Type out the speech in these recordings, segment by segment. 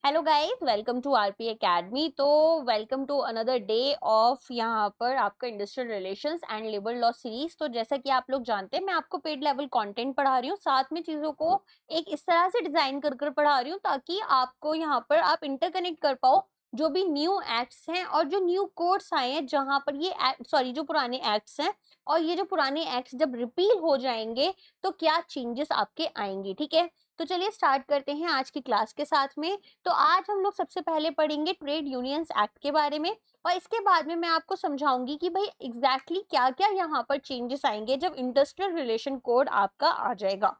Hello guys, welcome to RP academy. तो welcome to another day of यहाँ पर आपका industrial relations and labour law series. तो जैसा कि आप लोग जानते हैं, मैं आपको पेड लेवल कंटेंट पढ़ा रही हूँ, साथ में चीजों को एक इस तरह से डिजाइन कर कर पढ़ा रही हूँ ताकि आपको यहाँ पर आप इंटरकनेक्ट कर पाओ जो भी न्यू एक्ट्स हैं और जो न्यू कोड्स आए हैं, जहां पर ये सॉरी जो पुराने एक्ट्स हैं और ये जो पुराने एक्ट्स जब रिपील हो जाएंगे तो क्या चेंजेस आपके आएंगे। ठीक है, तो चलिए स्टार्ट करते हैं आज की क्लास के साथ में। तो आज हम लोग सबसे पहले पढ़ेंगे ट्रेड यूनियंस एक्ट के बारे में और इसके बाद में मैं आपको समझाऊंगी कि भाई एग्जैक्टली क्या क्या यहाँ पर चेंजेस आएंगे जब इंडस्ट्रियल रिलेशन कोड आपका आ जाएगा।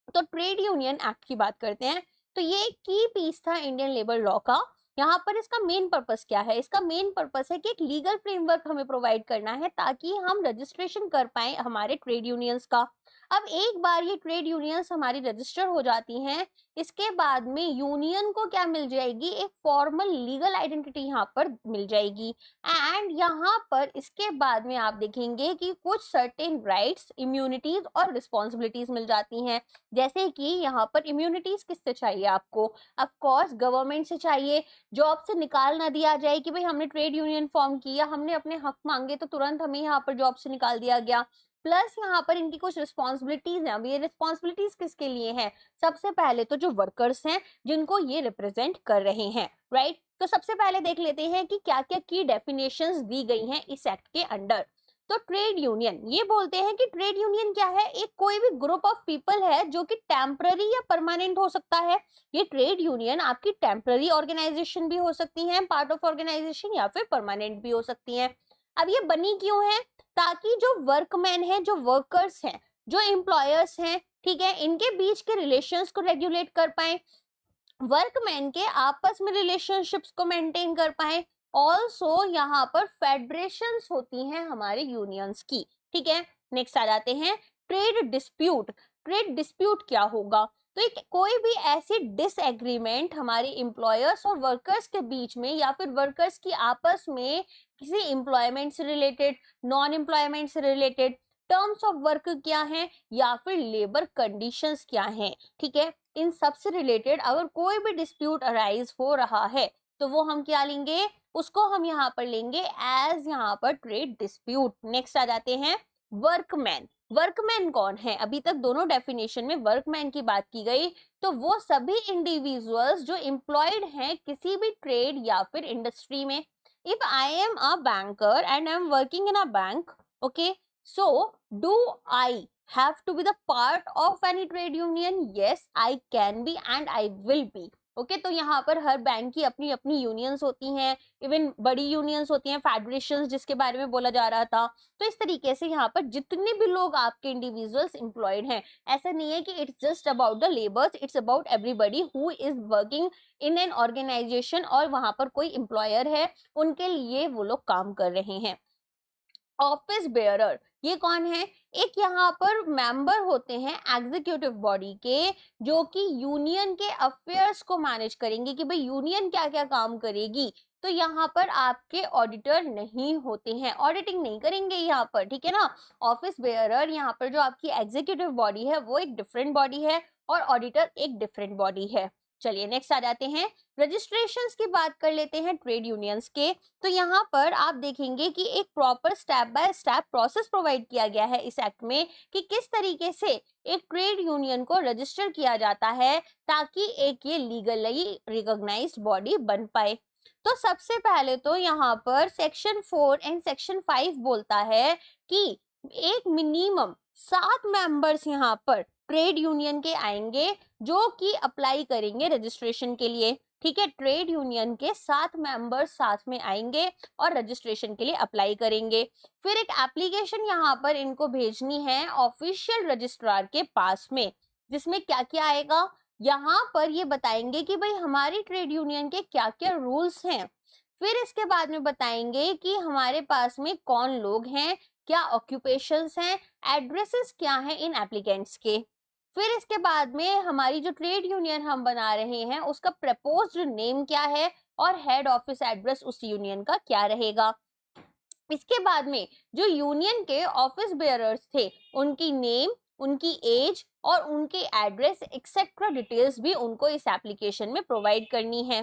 तो ट्रेड यूनियन एक्ट की बात करते हैं। तो ये एक की पीस था इंडियन लेबर लॉ का। यहाँ पर इसका मेन पर्पस क्या है? इसका मेन पर्पस है कि एक लीगल फ्रेमवर्क हमें प्रोवाइड करना है ताकि हम रजिस्ट्रेशन कर पाए हमारे ट्रेड यूनियंस का। अब एक बार ये ट्रेड यूनियंस हमारी रजिस्टर हो जाती हैं, इसके बाद में यूनियन को क्या मिल जाएगी? एक फॉर्मल लीगल आइडेंटिटी यहाँ पर मिल जाएगी। एंड यहाँ पर इसके बाद में आप देखेंगे कि कुछ सर्टेन राइट्स, इम्यूनिटीज और रिस्पॉन्सिबिलिटीज मिल जाती हैं। जैसे कि यहाँ पर इम्यूनिटीज किससे चाहिए आपको? ऑफ कोर्स गवर्नमेंट से चाहिए। जॉब से निकाल ना दिया जाए कि भाई हमने ट्रेड यूनियन फॉर्म किया, हमने अपने हक मांगे तो तुरंत हमें यहाँ पर जॉब से निकाल दिया गया। प्लस यहाँ पर इनकी कुछ रिस्पॉन्सिबिलिटीज हैं। अब ये रिस्पॉन्सिबिलिटीज किसके लिए हैं? सबसे पहले तो जो वर्कर्स हैं जिनको ये रिप्रेजेंट कर रहे हैं, राइट। तो सबसे पहले देख लेते हैं कि क्या क्या की डेफिनेशंस दी गई हैं इस एक्ट के अंडर। तो ट्रेड यूनियन ये बोलते हैं कि ट्रेड यूनियन क्या है? एक कोई भी ग्रुप ऑफ पीपल है जो कि टेम्पररी या परमानेंट हो सकता है। ये ट्रेड यूनियन आपकी टेम्पररी ऑर्गेनाइजेशन भी हो सकती है, पार्ट ऑफ ऑर्गेनाइजेशन, या फिर परमानेंट भी हो सकती है। अब ये बनी क्यों है? ताकि जो वर्कमैन है, जो वर्कर्स हैं, जो एम्प्लॉयर्स हैं, ठीक है, इनके बीच के रिलेशंस को रेगुलेट कर पाए, वर्कमैन के आपस में रिलेशनशिप्स को मेंटेन कर पाए। ऑल्सो यहाँ पर फेडरेशंस होती हैं हमारे यूनियंस की। ठीक है, नेक्स्ट आ जाते हैं ट्रेड डिस्प्यूट। ट्रेड डिस्प्यूट क्या होगा? तो एक कोई भी ऐसी डिसएग्रीमेंट हमारे एम्प्लॉयर्स और वर्कर्स के बीच में, या फिर वर्कर्स की आपस में किसी एम्प्लॉयमेंट से रिलेटेड, नॉन एम्प्लॉयमेंट से रिलेटेड, टर्म्स ऑफ वर्क क्या है या फिर लेबर कंडीशंस क्या हैं, ठीक है, इन सब से रिलेटेड अगर कोई भी डिस्प्यूट अराइज हो रहा है तो वो हम क्या लेंगे? उसको हम यहाँ पर लेंगे एज यहाँ पर ट्रेड डिस्प्यूट। नेक्स्ट आ जाते हैं वर्कमैन। वर्कमैन कौन है? अभी तक दोनों डेफिनेशन में वर्कमैन की बात की गई। तो वो सभी इंडिविजुअल्स जो एम्प्लॉयड हैं किसी भी ट्रेड या फिर इंडस्ट्री में। If I am a banker and I am working in a bank, okay, so do I have to be the part of any trade union? Yes, I can be and I will be. Okay, तो यहाँ पर हर bank की अपनी अपनी unions होती हैं, even बड़ी unions होती हैं, फेडरेशंस जिसके बारे में बोला जा रहा था। तो इस तरीके से यहाँ पर जितने भी लोग आपके इंडिविजुअल्स एम्प्लॉयड हैं, ऐसा नहीं है कि it's just about the labours, it's about everybody who is working in an organisation और वहां पर कोई एम्प्लॉयर है, उनके लिए वो लोग काम कर रहे हैं। ऑफिस बेयरर ये कौन है? एक यहाँ पर मेंबर होते हैं एग्जीक्यूटिव बॉडी के, जो कि यूनियन के अफेयर्स को मैनेज करेंगे कि भाई यूनियन क्या क्या काम करेगी। तो यहाँ पर आपके ऑडिटर नहीं होते हैं, ऑडिटिंग नहीं करेंगे यहाँ पर, ठीक है ना। ऑफिस बेयरर यहाँ पर जो आपकी एग्जीक्यूटिव बॉडी है वो एक डिफरेंट बॉडी है और ऑडिटर एक डिफरेंट बॉडी है। चलिए नेक्स्ट आ जाते हैं, रजिस्ट्रेशंस की बात कर लेते हैं ट्रेड यूनियंस के। तो यहाँ पर आप देखेंगे कि एक proper step by step process provide किया गया है इस एक्ट में कि किस तरीके से एक ट्रेड यूनियन को रजिस्टर किया जाता है ताकि एक ये लीगली रिकॉग्नाइज्ड बॉडी बन पाए। तो सबसे पहले तो यहाँ पर सेक्शन 4 एंड सेक्शन 5 बोलता है कि एक मिनिमम 7 मेंबर्स यहाँ पर ट्रेड यूनियन के आएंगे जो कि अप्लाई करेंगे रजिस्ट्रेशन के लिए। ठीक है, ट्रेड यूनियन के 7 मेंबर्स साथ में आएंगे और रजिस्ट्रेशन के लिए अप्लाई करेंगे। फिर एक एप्लीकेशन यहाँ पर इनको भेजनी है ऑफिशियल रजिस्ट्रार के पास में, जिसमें क्या क्या आएगा? यहाँ पर ये बताएंगे कि भाई हमारी ट्रेड यूनियन के क्या क्या रूल्स हैं। फिर इसके बाद में बताएंगे कि हमारे पास में कौन लोग हैं, क्या ऑक्यूपेशंस हैं, एड्रेसेस क्या हैं इन एप्लीकेंट्स के। फिर इसके बाद में हमारी जो ट्रेड यूनियन हम बना रहे हैं उसका प्रपोज्ड नेम क्या है और हेड ऑफिस एड्रेस उस यूनियन का क्या रहेगा। इसके बाद में जो यूनियन के ऑफिस बेयरर्स थे उनकी नेम, उनकी एज और उनके एड्रेस एक्सेट्रा डिटेल्स भी उनको इस एप्लीकेशन में प्रोवाइड करनी है।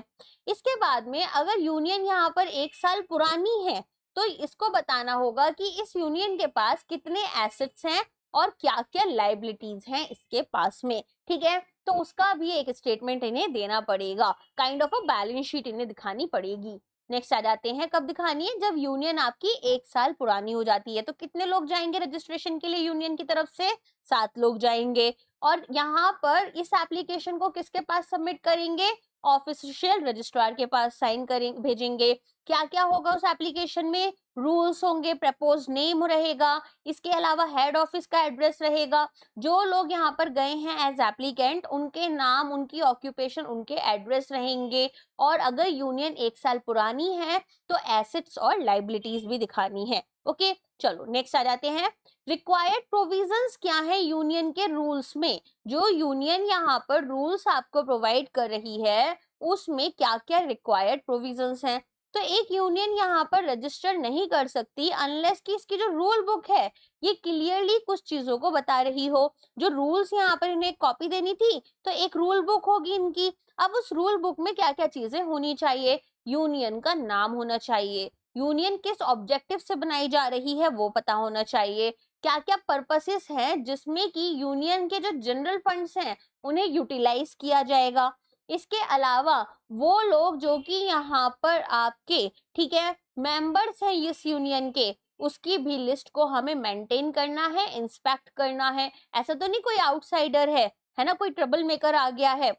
इसके बाद में अगर यूनियन यहाँ पर 1 साल पुरानी है तो इसको बताना होगा कि इस यूनियन के पास कितने एसेट्स हैं और क्या क्या लाइबिलिटीज हैं इसके पास में, ठीक है। तो उसका भी एक स्टेटमेंट इन्हें देना पड़ेगा, kind of a balance sheet इन्हें दिखानी पड़ेगी। नेक्स्ट आ जाते हैं, कब दिखानी है, जब यूनियन आपकी 1 साल पुरानी हो जाती है। तो कितने लोग जाएंगे रजिस्ट्रेशन के लिए यूनियन की तरफ से, 7 लोग जाएंगे। और यहाँ पर इस एप्लीकेशन को किसके पास सबमिट करेंगे, ऑफिशियल रजिस्ट्रार के पास साइन करें भेजेंगे। क्या क्या होगा उस एप्लीकेशन में, रूल्स होंगे, प्रपोज नेम रहेगा, इसके अलावा हेड ऑफिस का एड्रेस रहेगा, जो लोग यहाँ पर गए हैं एज एप्लीकेंट उनके नाम, उनकी ऑक्यूपेशन, उनके एड्रेस रहेंगे। और अगर यूनियन 1 साल पुरानी है तो एसेट्स और लाइबिलिटीज भी दिखानी है। ओके, चलो नेक्स्ट आ जाते हैं, रिक्वायर्ड प्रोविजंस क्या है यूनियन के रूल्स में। जो यूनियन यहाँ पर रूल्स आपको प्रोवाइड कर रही है उसमें क्या क्या रिक्वायर्ड प्रोविजंस हैं। तो एक यूनियन यहाँ पर रजिस्टर नहीं कर सकती अनलेस कि इसकी जो रूल बुक है ये क्लियरली कुछ चीजों को बता रही हो। जो रूल्स यहाँ पर इन्हें कॉपी देनी थी तो एक रूल बुक होगी इनकी। अब उस रूल बुक में क्या क्या चीजें होनी चाहिए, यूनियन का नाम होना चाहिए, यूनियन किस ऑब्जेक्टिव से बनाई जा रही है वो पता होना चाहिए, क्या क्या पर्पसेस हैं जिसमें कि यूनियन के जो जनरल फंड्स हैं उन्हें यूटिलाइज किया जाएगा। इसके अलावा वो लोग जो कि यहाँ पर आपके, ठीक है, मेंबर्स हैं इस यूनियन के, उसकी भी लिस्ट को हमें मेंटेन करना है, इंस्पेक्ट करना है। ऐसा तो नहीं कोई आउटसाइडर है ना, कोई ट्रबल मेकर आ गया है।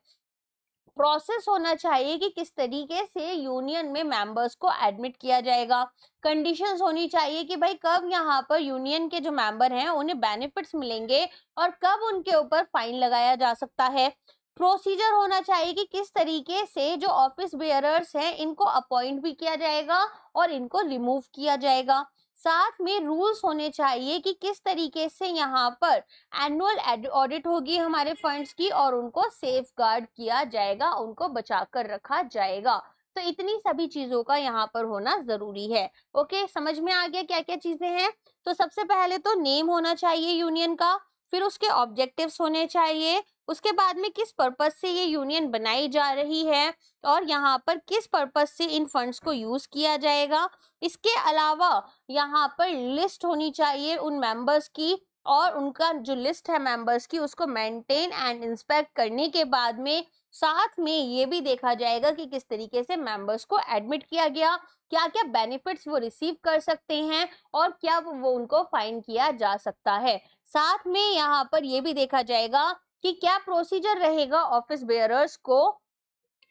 प्रोसेस होना चाहिए कि किस तरीके से यूनियन में मेंबर्स को एडमिट किया जाएगा। कंडीशंस होनी चाहिए कि भाई कब यहाँ पर यूनियन के जो मेंबर हैं उन्हें बेनिफिट्स मिलेंगे और कब उनके ऊपर फाइन लगाया जा सकता है। प्रोसीजर होना चाहिए कि किस तरीके से जो ऑफिस बेयरर्स हैं इनको अपॉइंट भी किया जाएगा और इनको रिमूव किया जाएगा। साथ में रूल्स होने चाहिए कि किस तरीके से यहाँ पर एनुअल ऑडिट होगी हमारे फंड्स की और उनको सेफ गार्ड किया जाएगा, उनको बचा कर रखा जाएगा। तो इतनी सभी चीजों का यहाँ पर होना जरूरी है। ओके, समझ में आ गया क्या क्या चीजें हैं। तो सबसे पहले तो नेम होना चाहिए यूनियन का, फिर उसके ऑब्जेक्टिव्स होने चाहिए, उसके बाद में किस पर्पस से ये यूनियन बनाई जा रही है और यहाँ पर किस पर्पस से इन फंड्स को यूज किया जाएगा। इसके अलावा यहाँ पर लिस्ट होनी चाहिए उन मेंबर्स की और उनका जो लिस्ट है मेंबर्स की उसको मेंटेन एंड इंस्पेक्ट करने के बाद में साथ में ये भी देखा जाएगा कि किस तरीके से मेंबर्स को एडमिट किया गया, क्या क्या बेनिफिट्स वो रिसीव कर सकते हैं और क्या वो उनको फाइन किया जा सकता है। साथ में यहाँ पर ये भी देखा जाएगा कि क्या प्रोसीजर रहेगा ऑफिस बेयरर्स को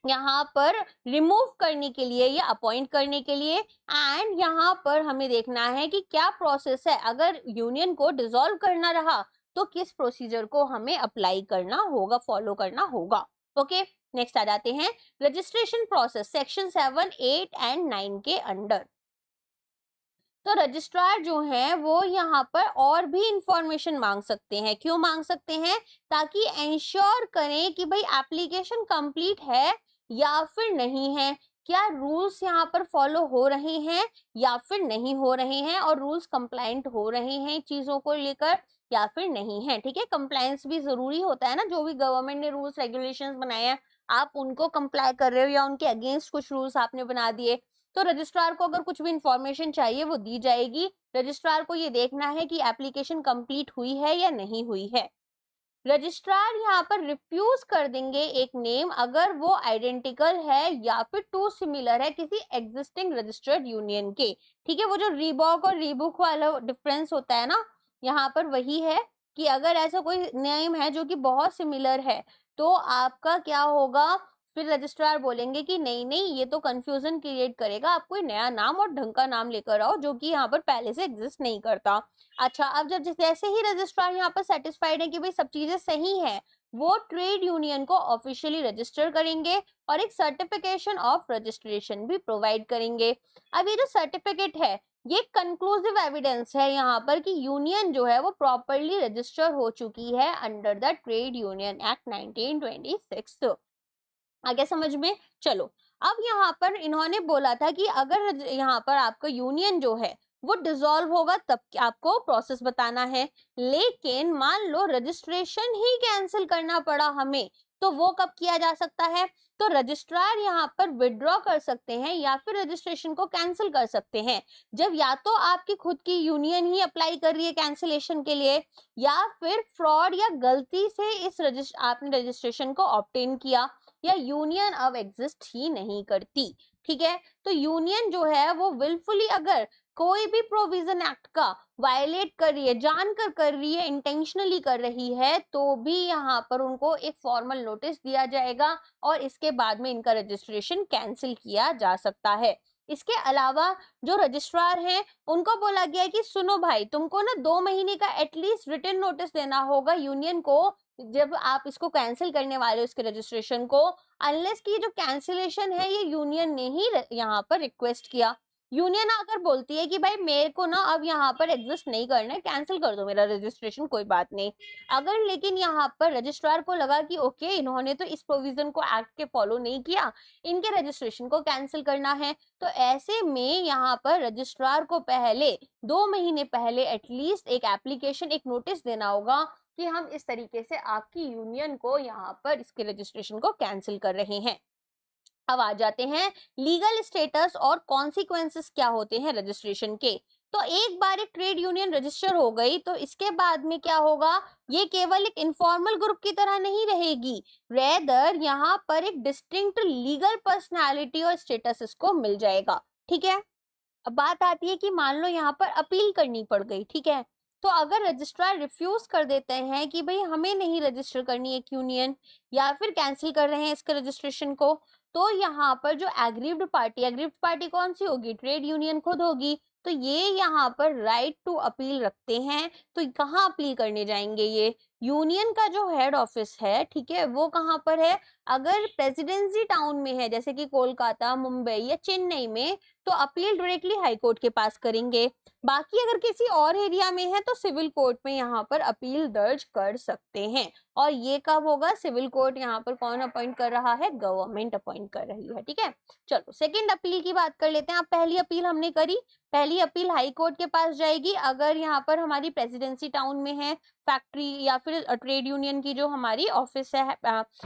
यहाँ पर रिमूव करने के लिए या अपॉइंट करने के लिए। एंड यहाँ पर हमें देखना है कि क्या प्रोसेस है, अगर यूनियन को डिसॉल्व करना रहा तो किस प्रोसीजर को हमें अप्लाई करना होगा, फॉलो करना होगा। ओके, नेक्स्ट आ जाते हैं रजिस्ट्रेशन प्रोसेस सेक्शन 7, 8 एंड 9 के अंडर। तो रजिस्ट्रार जो है वो यहाँ पर और भी इंफॉर्मेशन मांग सकते हैं। क्यों मांग सकते हैं, ताकि इंश्योर करें कि भाई एप्लीकेशन कंप्लीट है या फिर नहीं है, क्या रूल्स यहाँ पर फॉलो हो रहे हैं या फिर नहीं हो रहे हैं और रूल्स कंप्लाइंट हो रहे हैं चीजों को लेकर या फिर नहीं है। ठीक है, कंप्लायंस भी जरूरी होता है ना, जो भी गवर्नमेंट ने रूल्स रेगुलेशंस बनाए हैं आप उनको कंप्लाई कर रहे हो या उनके अगेंस्ट कुछ रूल्स आपने बना दिए तो रजिस्ट्रार को अगर कुछ भी इंफॉर्मेशन चाहिए वो दी जाएगी। रजिस्ट्रार को ये देखना है कि एप्लीकेशन कंप्लीट हुई है या नहीं हुई है। रजिस्ट्रार यहाँ पर रिफ्यूज कर देंगे एक नेम अगर वो आइडेंटिकल है या फिर टू सिमिलर है किसी एग्जिस्टिंग रजिस्टर्ड यूनियन के। ठीक है, वो जो रीबॉक और रीबुक वाला डिफरेंस होता है ना, यहाँ पर वही है कि अगर ऐसा कोई नेम है जो कि बहुत सिमिलर है तो आपका क्या होगा, फिर रजिस्ट्रार बोलेंगे कि नहीं नहीं ये तो कंफ्यूजन क्रिएट करेगा, आप कोई नया नाम और ढंग का नाम लेकर आओ जो कि यहाँ पर पहले से एग्जिस्ट नहीं करता। अच्छा, अब जब जैसे ही रजिस्ट्रार यहाँ पर सेटिस्फाइड है कि भाई सब चीजें सही हैं, वो ट्रेड यूनियन को ऑफिशियली रजिस्टर करेंगे और एक सर्टिफिकेशन ऑफ रजिस्ट्रेशन भी प्रोवाइड करेंगे। अब ये जो सर्टिफिकेट है ये कंक्लूसिव एविडेंस है यहाँ पर कि यूनियन जो है वो प्रॉपरली रजिस्टर हो चुकी है under the trade union act 1926। आगे समझ में, चलो अब यहाँ पर इन्होंने बोला था कि अगर यहाँ पर आपका यूनियन जो है वो डिसॉल्व होगा तब आपको प्रोसेस बताना है। लेकिन मान लो रजिस्ट्रेशन ही कैंसिल करना पड़ा हमें, तो वो कब किया जा सकता है? तो रजिस्ट्रार यहाँ पर विड्रॉ कर सकते हैं या फिर रजिस्ट्रेशन को कैंसिल कर सकते हैं, जब या तो आपकी खुद की यूनियन ही अप्लाई कर रही है कैंसिलेशन के लिए, या फिर फ्रॉड या गलती से आपने रजिस्ट्रेशन को ऑब्टेन किया, या यूनियन अब एग्जिस्ट ही नहीं करती। ठीक है, तो यूनियन जो है वो विलफुली अगर कोई भी प्रोविजन एक्ट का वायलेट कर रही है, जानकर कर रही है, इंटेंशनली कर रही है, तो भी यहाँ पर उनको एक फॉर्मल नोटिस दिया जाएगा और इसके बाद में इनका रजिस्ट्रेशन कैंसिल किया जा सकता है। इसके अलावा जो रजिस्ट्रार हैं उनको बोला गया है कि सुनो भाई, तुमको ना 2 महीने का एटलीस्ट रिटन नोटिस देना होगा यूनियन को, जब आप इसको कैंसिल करने वाले हो इसके रजिस्ट्रेशन को, अनलेस की जो कैंसिलेशन है ये यूनियन ने ही यहाँ पर रिक्वेस्ट किया। यूनियन अगर बोलती है कि भाई मेरे को ना अब यहाँ पर एग्जिस्ट नहीं करना है, कैंसिल कर दो मेरा रजिस्ट्रेशन, कोई बात नहीं। अगर लेकिन यहाँ पर रजिस्ट्रार को लगा कि ओके इन्होंने तो इस प्रोविजन को एक्ट के फॉलो नहीं किया, इनके रजिस्ट्रेशन को कैंसिल करना है, तो ऐसे में यहाँ पर रजिस्ट्रार को पहले 2 महीने पहले एटलीस्ट एक एप्लीकेशन, एक नोटिस देना होगा कि हम इस तरीके से आपकी यूनियन को यहाँ पर इसके रजिस्ट्रेशन को कैंसिल कर रहे हैं। अब आ जाते हैं लीगल स्टेटस और कॉन्सिक्वेंसेस क्या होते हैं रजिस्ट्रेशन के। तो एक बार एक ट्रेड यूनियन रजिस्टर हो गई तो इसके बाद में क्या होगा, ये केवल एक इनफॉर्मल ग्रुप की तरह नहीं रहेगी, रेदर यहाँ पर एक डिस्टिंक्ट लीगल पर्सनालिटी और स्टेटस इसको मिल जाएगा। ठीक है, अब बात आती है कि मान लो यहाँ पर अपील करनी पड़ गई। ठीक है, तो अगर रजिस्ट्रार रिफ्यूज कर देते हैं कि भाई हमें नहीं रजिस्टर करनी एक यूनियन, या फिर कैंसिल कर रहे हैं इसके रजिस्ट्रेशन को, तो यहाँ पर जो एग्रीव्ड पार्टी कौन सी होगी, ट्रेड यूनियन खुद होगी, तो ये यहाँ पर राइट टू अपील रखते हैं। तो कहाँ अपील करने जाएंगे ये, यूनियन का जो हेड ऑफिस है, ठीक है, वो कहाँ पर है, अगर प्रेसिडेंसी टाउन में है जैसे कि कोलकाता, मुंबई या चेन्नई में, तो अपील डायरेक्टली हाई कोर्ट के पास करेंगे। बाकी अगर किसी और एरिया में है तो सिविल कोर्ट में यहाँ पर अपील दर्ज कर सकते हैं। और ये कब होगा, सिविल कोर्ट यहाँ पर कौन अपॉइंट कर रहा है, गवर्नमेंट अपॉइंट कर रही है। ठीक है, चलो सेकंड अपील की बात कर लेते हैं। अब पहली अपील हमने करी, पहली अपील हाई कोर्ट के पास जाएगी अगर यहाँ पर हमारी प्रेसिडेंसी टाउन में है फैक्ट्री, या फिर ट्रेड यूनियन की जो हमारी ऑफिस है,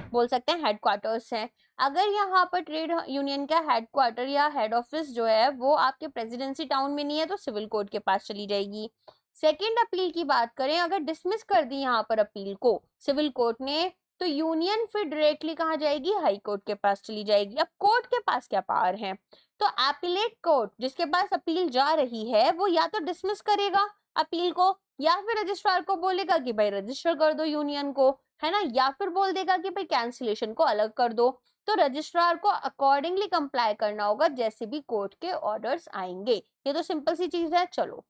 बोल सकते हैं हेडक्वार्टर्स है। अगर यहाँ पर ट्रेड यूनियन का हेडक्वार्टर या हेड ऑफिस जो है वो आपके प्रेसिडेंसी टाउन में नहीं है तो सिविल कोर्ट के पास चली जाएगी। सेकंड अपील की बात करें, अगर डिसमिस कर दी यहाँ पर अपील को सिविल कोर्ट ने, तो यूनियन फिर डायरेक्टली कहाँ जाएगी, हाई कोर्ट के पास चली जाएगी। अब कोर्ट के पास क्या पावर है, तो एपीलेट कोर्ट जिसके पास अपील जा रही है वो या तो डिसमिस करेगा अपील को, या फिर रजिस्ट्रार को बोलेगा कि भाई रजिस्टर कर दो यूनियन को, है ना, या फिर बोल देगा कि भाई कैंसिलेशन को अलग कर दो। तो रजिस्ट्रार को अकॉर्डिंगली कंप्लाई करना होगा जैसे भी कोर्ट के ऑर्डर्स आएंगे। ये तो सिंपल सी चीज है। चलो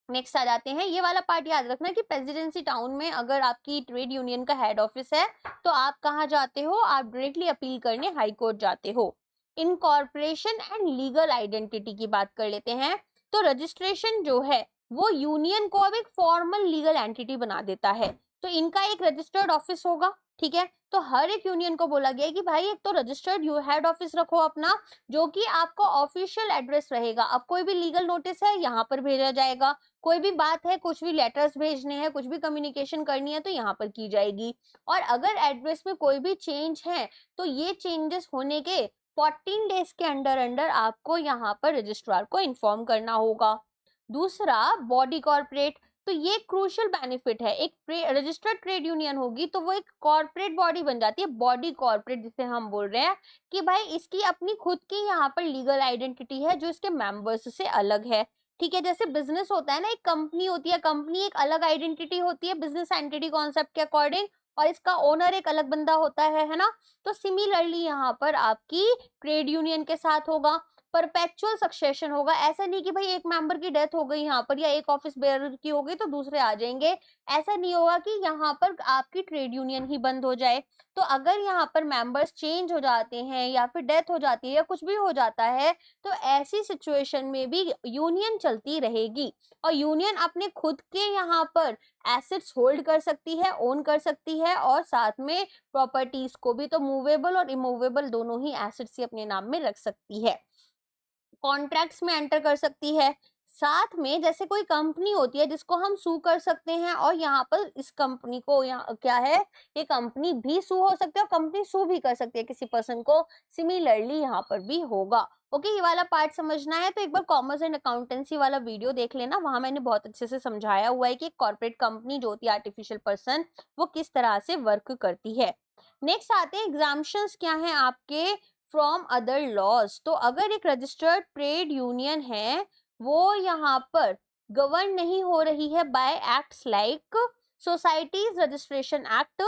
नेक्स्ट आ जाते हैं, ये वाला पार्ट याद रखना कि प्रेसिडेंसी टाउन में अगर आपकी ट्रेड यूनियन का हेड ऑफिस है तो आप कहाँ जाते हो, आप डायरेक्टली अपील करने हाई कोर्ट जाते हो। इनकॉर्पोरेशन एंड लीगल आइडेंटिटी की बात कर लेते हैं। तो रजिस्ट्रेशन जो है वो यूनियन को अब एक फॉर्मल लीगल एंटिटी बना देता है, तो इनका एक रजिस्टर्ड ऑफिस होगा। ठीक है, तो हर एक यूनियन को बोला गया है कि भाई एक तो रजिस्टर्ड हेड ऑफिस रखो अपना, जो कि आपको ऑफिशियल एड्रेस रहेगा। अब कोई भी लीगल नोटिस है यहाँ पर भेजा जाएगा, कोई भी बात है, कुछ भी लेटर्स भेजने हैं, कुछ भी कम्युनिकेशन करनी है तो यहाँ पर की जाएगी। और अगर एड्रेस में कोई भी चेंज है तो ये चेंजेस होने के 14 डेज के अंडर अंडर आपको यहाँ पर रजिस्ट्रार को इन्फॉर्म करना होगा। दूसरा बॉडी कॉर्पोरेट, तो ये क्रूशियल बेनिफिट है, एक रजिस्टर्ड ट्रेड यूनियन होगी तो वो एक कॉर्पोरेट बॉडी बन जाती है, बॉडी कॉर्पोरेट जिसे हम बोल रहे हैं कि भाई इसकी अपनी खुद की यहाँ पर लीगल आइडेंटिटी है जो इसके मेंबर्स से अलग है। ठीक है, जैसे बिजनेस होता है ना, एक कंपनी होती है, कंपनी एक अलग आइडेंटिटी होती है बिजनेस एंटिटी कॉन्सेप्ट के अकॉर्डिंग, और इसका ओनर एक अलग बंदा होता है ना। तो सिमिलरली यहाँ पर आपकी ट्रेड यूनियन के साथ होगा, परपेचुअल सक्सेशन होगा। ऐसा नहीं कि भाई एक मेंबर की डेथ हो गई यहाँ पर या एक ऑफिस बेयरर की हो गई तो दूसरे आ जाएंगे, ऐसा नहीं होगा कि यहाँ पर आपकी ट्रेड यूनियन ही बंद हो जाए। तो अगर यहाँ पर मेंबर्स चेंज हो जाते हैं या फिर डेथ हो जाती है या कुछ भी हो जाता है तो ऐसी सिचुएशन में भी यूनियन चलती रहेगी, और यूनियन अपने खुद के यहाँ पर एसेट्स होल्ड कर सकती है, ओन कर सकती है, और साथ में प्रॉपर्टीज को भी, तो मूवेबल और इमूवेबल दोनों ही एसेट्स ही अपने नाम में रख सकती है, कॉन्ट्रैक्ट्स में एंटर कर सकती है, साथ में जैसे कोई कंपनी होती है जिसको हम सू कर सकते हैं, और यहाँ पर इस कंपनी को यहाँ क्या है, ये कंपनी भी सू हो सकती है और कंपनी सू भी कर सकती है किसी पर्सन को, सिमिलरली यहाँ पर भी होगा। ओके, ये वाला पार्ट समझना है तो एक बार कॉमर्स एंड अकाउंटेंसी वाला वीडियो देख लेना, वहां मैंने बहुत अच्छे से समझाया हुआ है कि कॉर्पोरेट कंपनी जो होती है आर्टिफिशियल पर्सन, वो किस तरह से वर्क करती है। नेक्स्ट आते हैं एग्जाम्पशंस क्या है आपके फ्रॉम अदर लॉज। तो अगर एक रजिस्टर्ड ट्रेड यूनियन है, वो यहाँ पर गवर्न नहीं हो रही है by acts like societies registration act,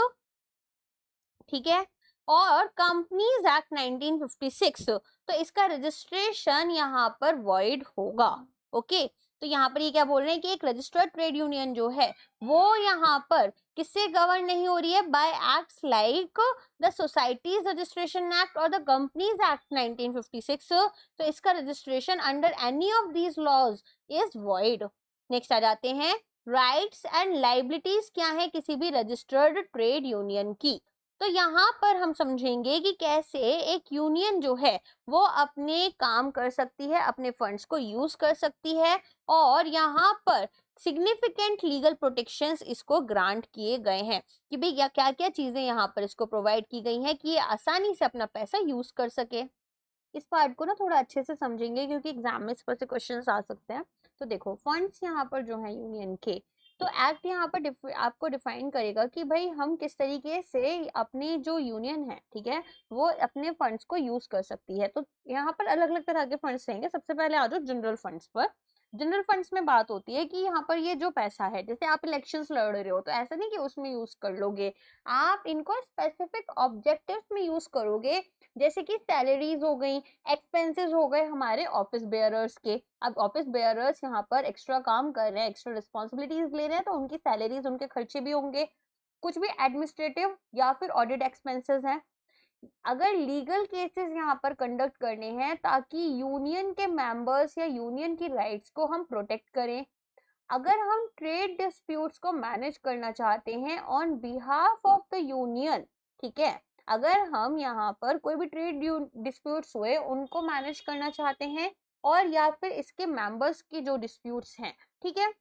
ठीक है, और कंपनीज एक्ट 1956, तो इसका रजिस्ट्रेशन यहाँ पर वॉइड होगा। ओके, तो यहाँ पर ये क्या बोल रहे हैं कि एक रजिस्टर्ड ट्रेड यूनियन जो है वो यहाँ पर किससे गवर्न नहीं हो रही है, by acts like the societies registration act और द कंपनीज एक्ट 1956, तो इसका registration under any of these laws is void. Next आ जाते हैं राइट्स एंड लाइबिलिटीज क्या है किसी भी रजिस्टर्ड ट्रेड यूनियन की। तो यहाँ पर हम समझेंगे कि कैसे एक यूनियन जो है वो अपने काम कर सकती है, अपने फंड्स को यूज कर सकती है, और यहाँ पर सिग्निफिकेंट लीगल प्रोटेक्शंस इसको ग्रांट किए गए हैं कि भाई क्या क्या चीजें यहाँ पर इसको प्रोवाइड की गई हैं कि ये आसानी से अपना पैसा यूज कर सके। इस पार्ट को ना थोड़ा अच्छे से समझेंगे क्योंकि एग्जाम में इस पर से क्वेश्चंस आ सकते हैं। तो देखो फंड्स यहाँ पर जो है यूनियन के, तो एक्ट यहाँ पर आपको डिफाइन करेगा कि भाई हम किस तरीके से अपनी जो यूनियन है, ठीक है, वो अपने फंड्स को यूज कर सकती है। तो यहाँ पर अलग अलग तरह के फंड्स रहेंगे। सबसे पहले आ जाओ जनरल फंड्स पर। जनरल फंड्स में बात होती है कि यहाँ पर ये जो पैसा है, जैसे आप इलेक्शंस लड़ रहे हो तो ऐसा नहीं कि उसमें यूज कर लोगे, आप इनको स्पेसिफिक ऑब्जेक्टिव्स में यूज करोगे, जैसे कि सैलरीज हो गई, एक्सपेंसेस हो गए हमारे ऑफिस बेयरर्स के। अब ऑफिस बेयरर्स यहाँ पर एक्स्ट्रा काम कर रहे हैं, एक्स्ट्रा रिस्पॉन्सिबिलिटीज ले रहे हैं, तो उनकी सैलरीज, उनके खर्चे भी होंगे। कुछ भी एडमिनिस्ट्रेटिव या फिर ऑडिट एक्सपेंसेस हैं। अगर लीगल केसेस यहाँ पर कंडक्ट करने हैं ताकि यूनियन के मेंबर्स या यूनियन की राइट्स को हम प्रोटेक्ट करें, अगर हम ट्रेड डिस्प्यूट्स को मैनेज करना चाहते हैं on behalf of the union, ठीक है, अगर हम यहाँ पर कोई भी ट्रेड डिस्प्यूट्स हुए उनको मैनेज करना चाहते हैं, और या फिर इसके मेंबर्स की जो डिस्प्यूट्स हैं, ठीक है,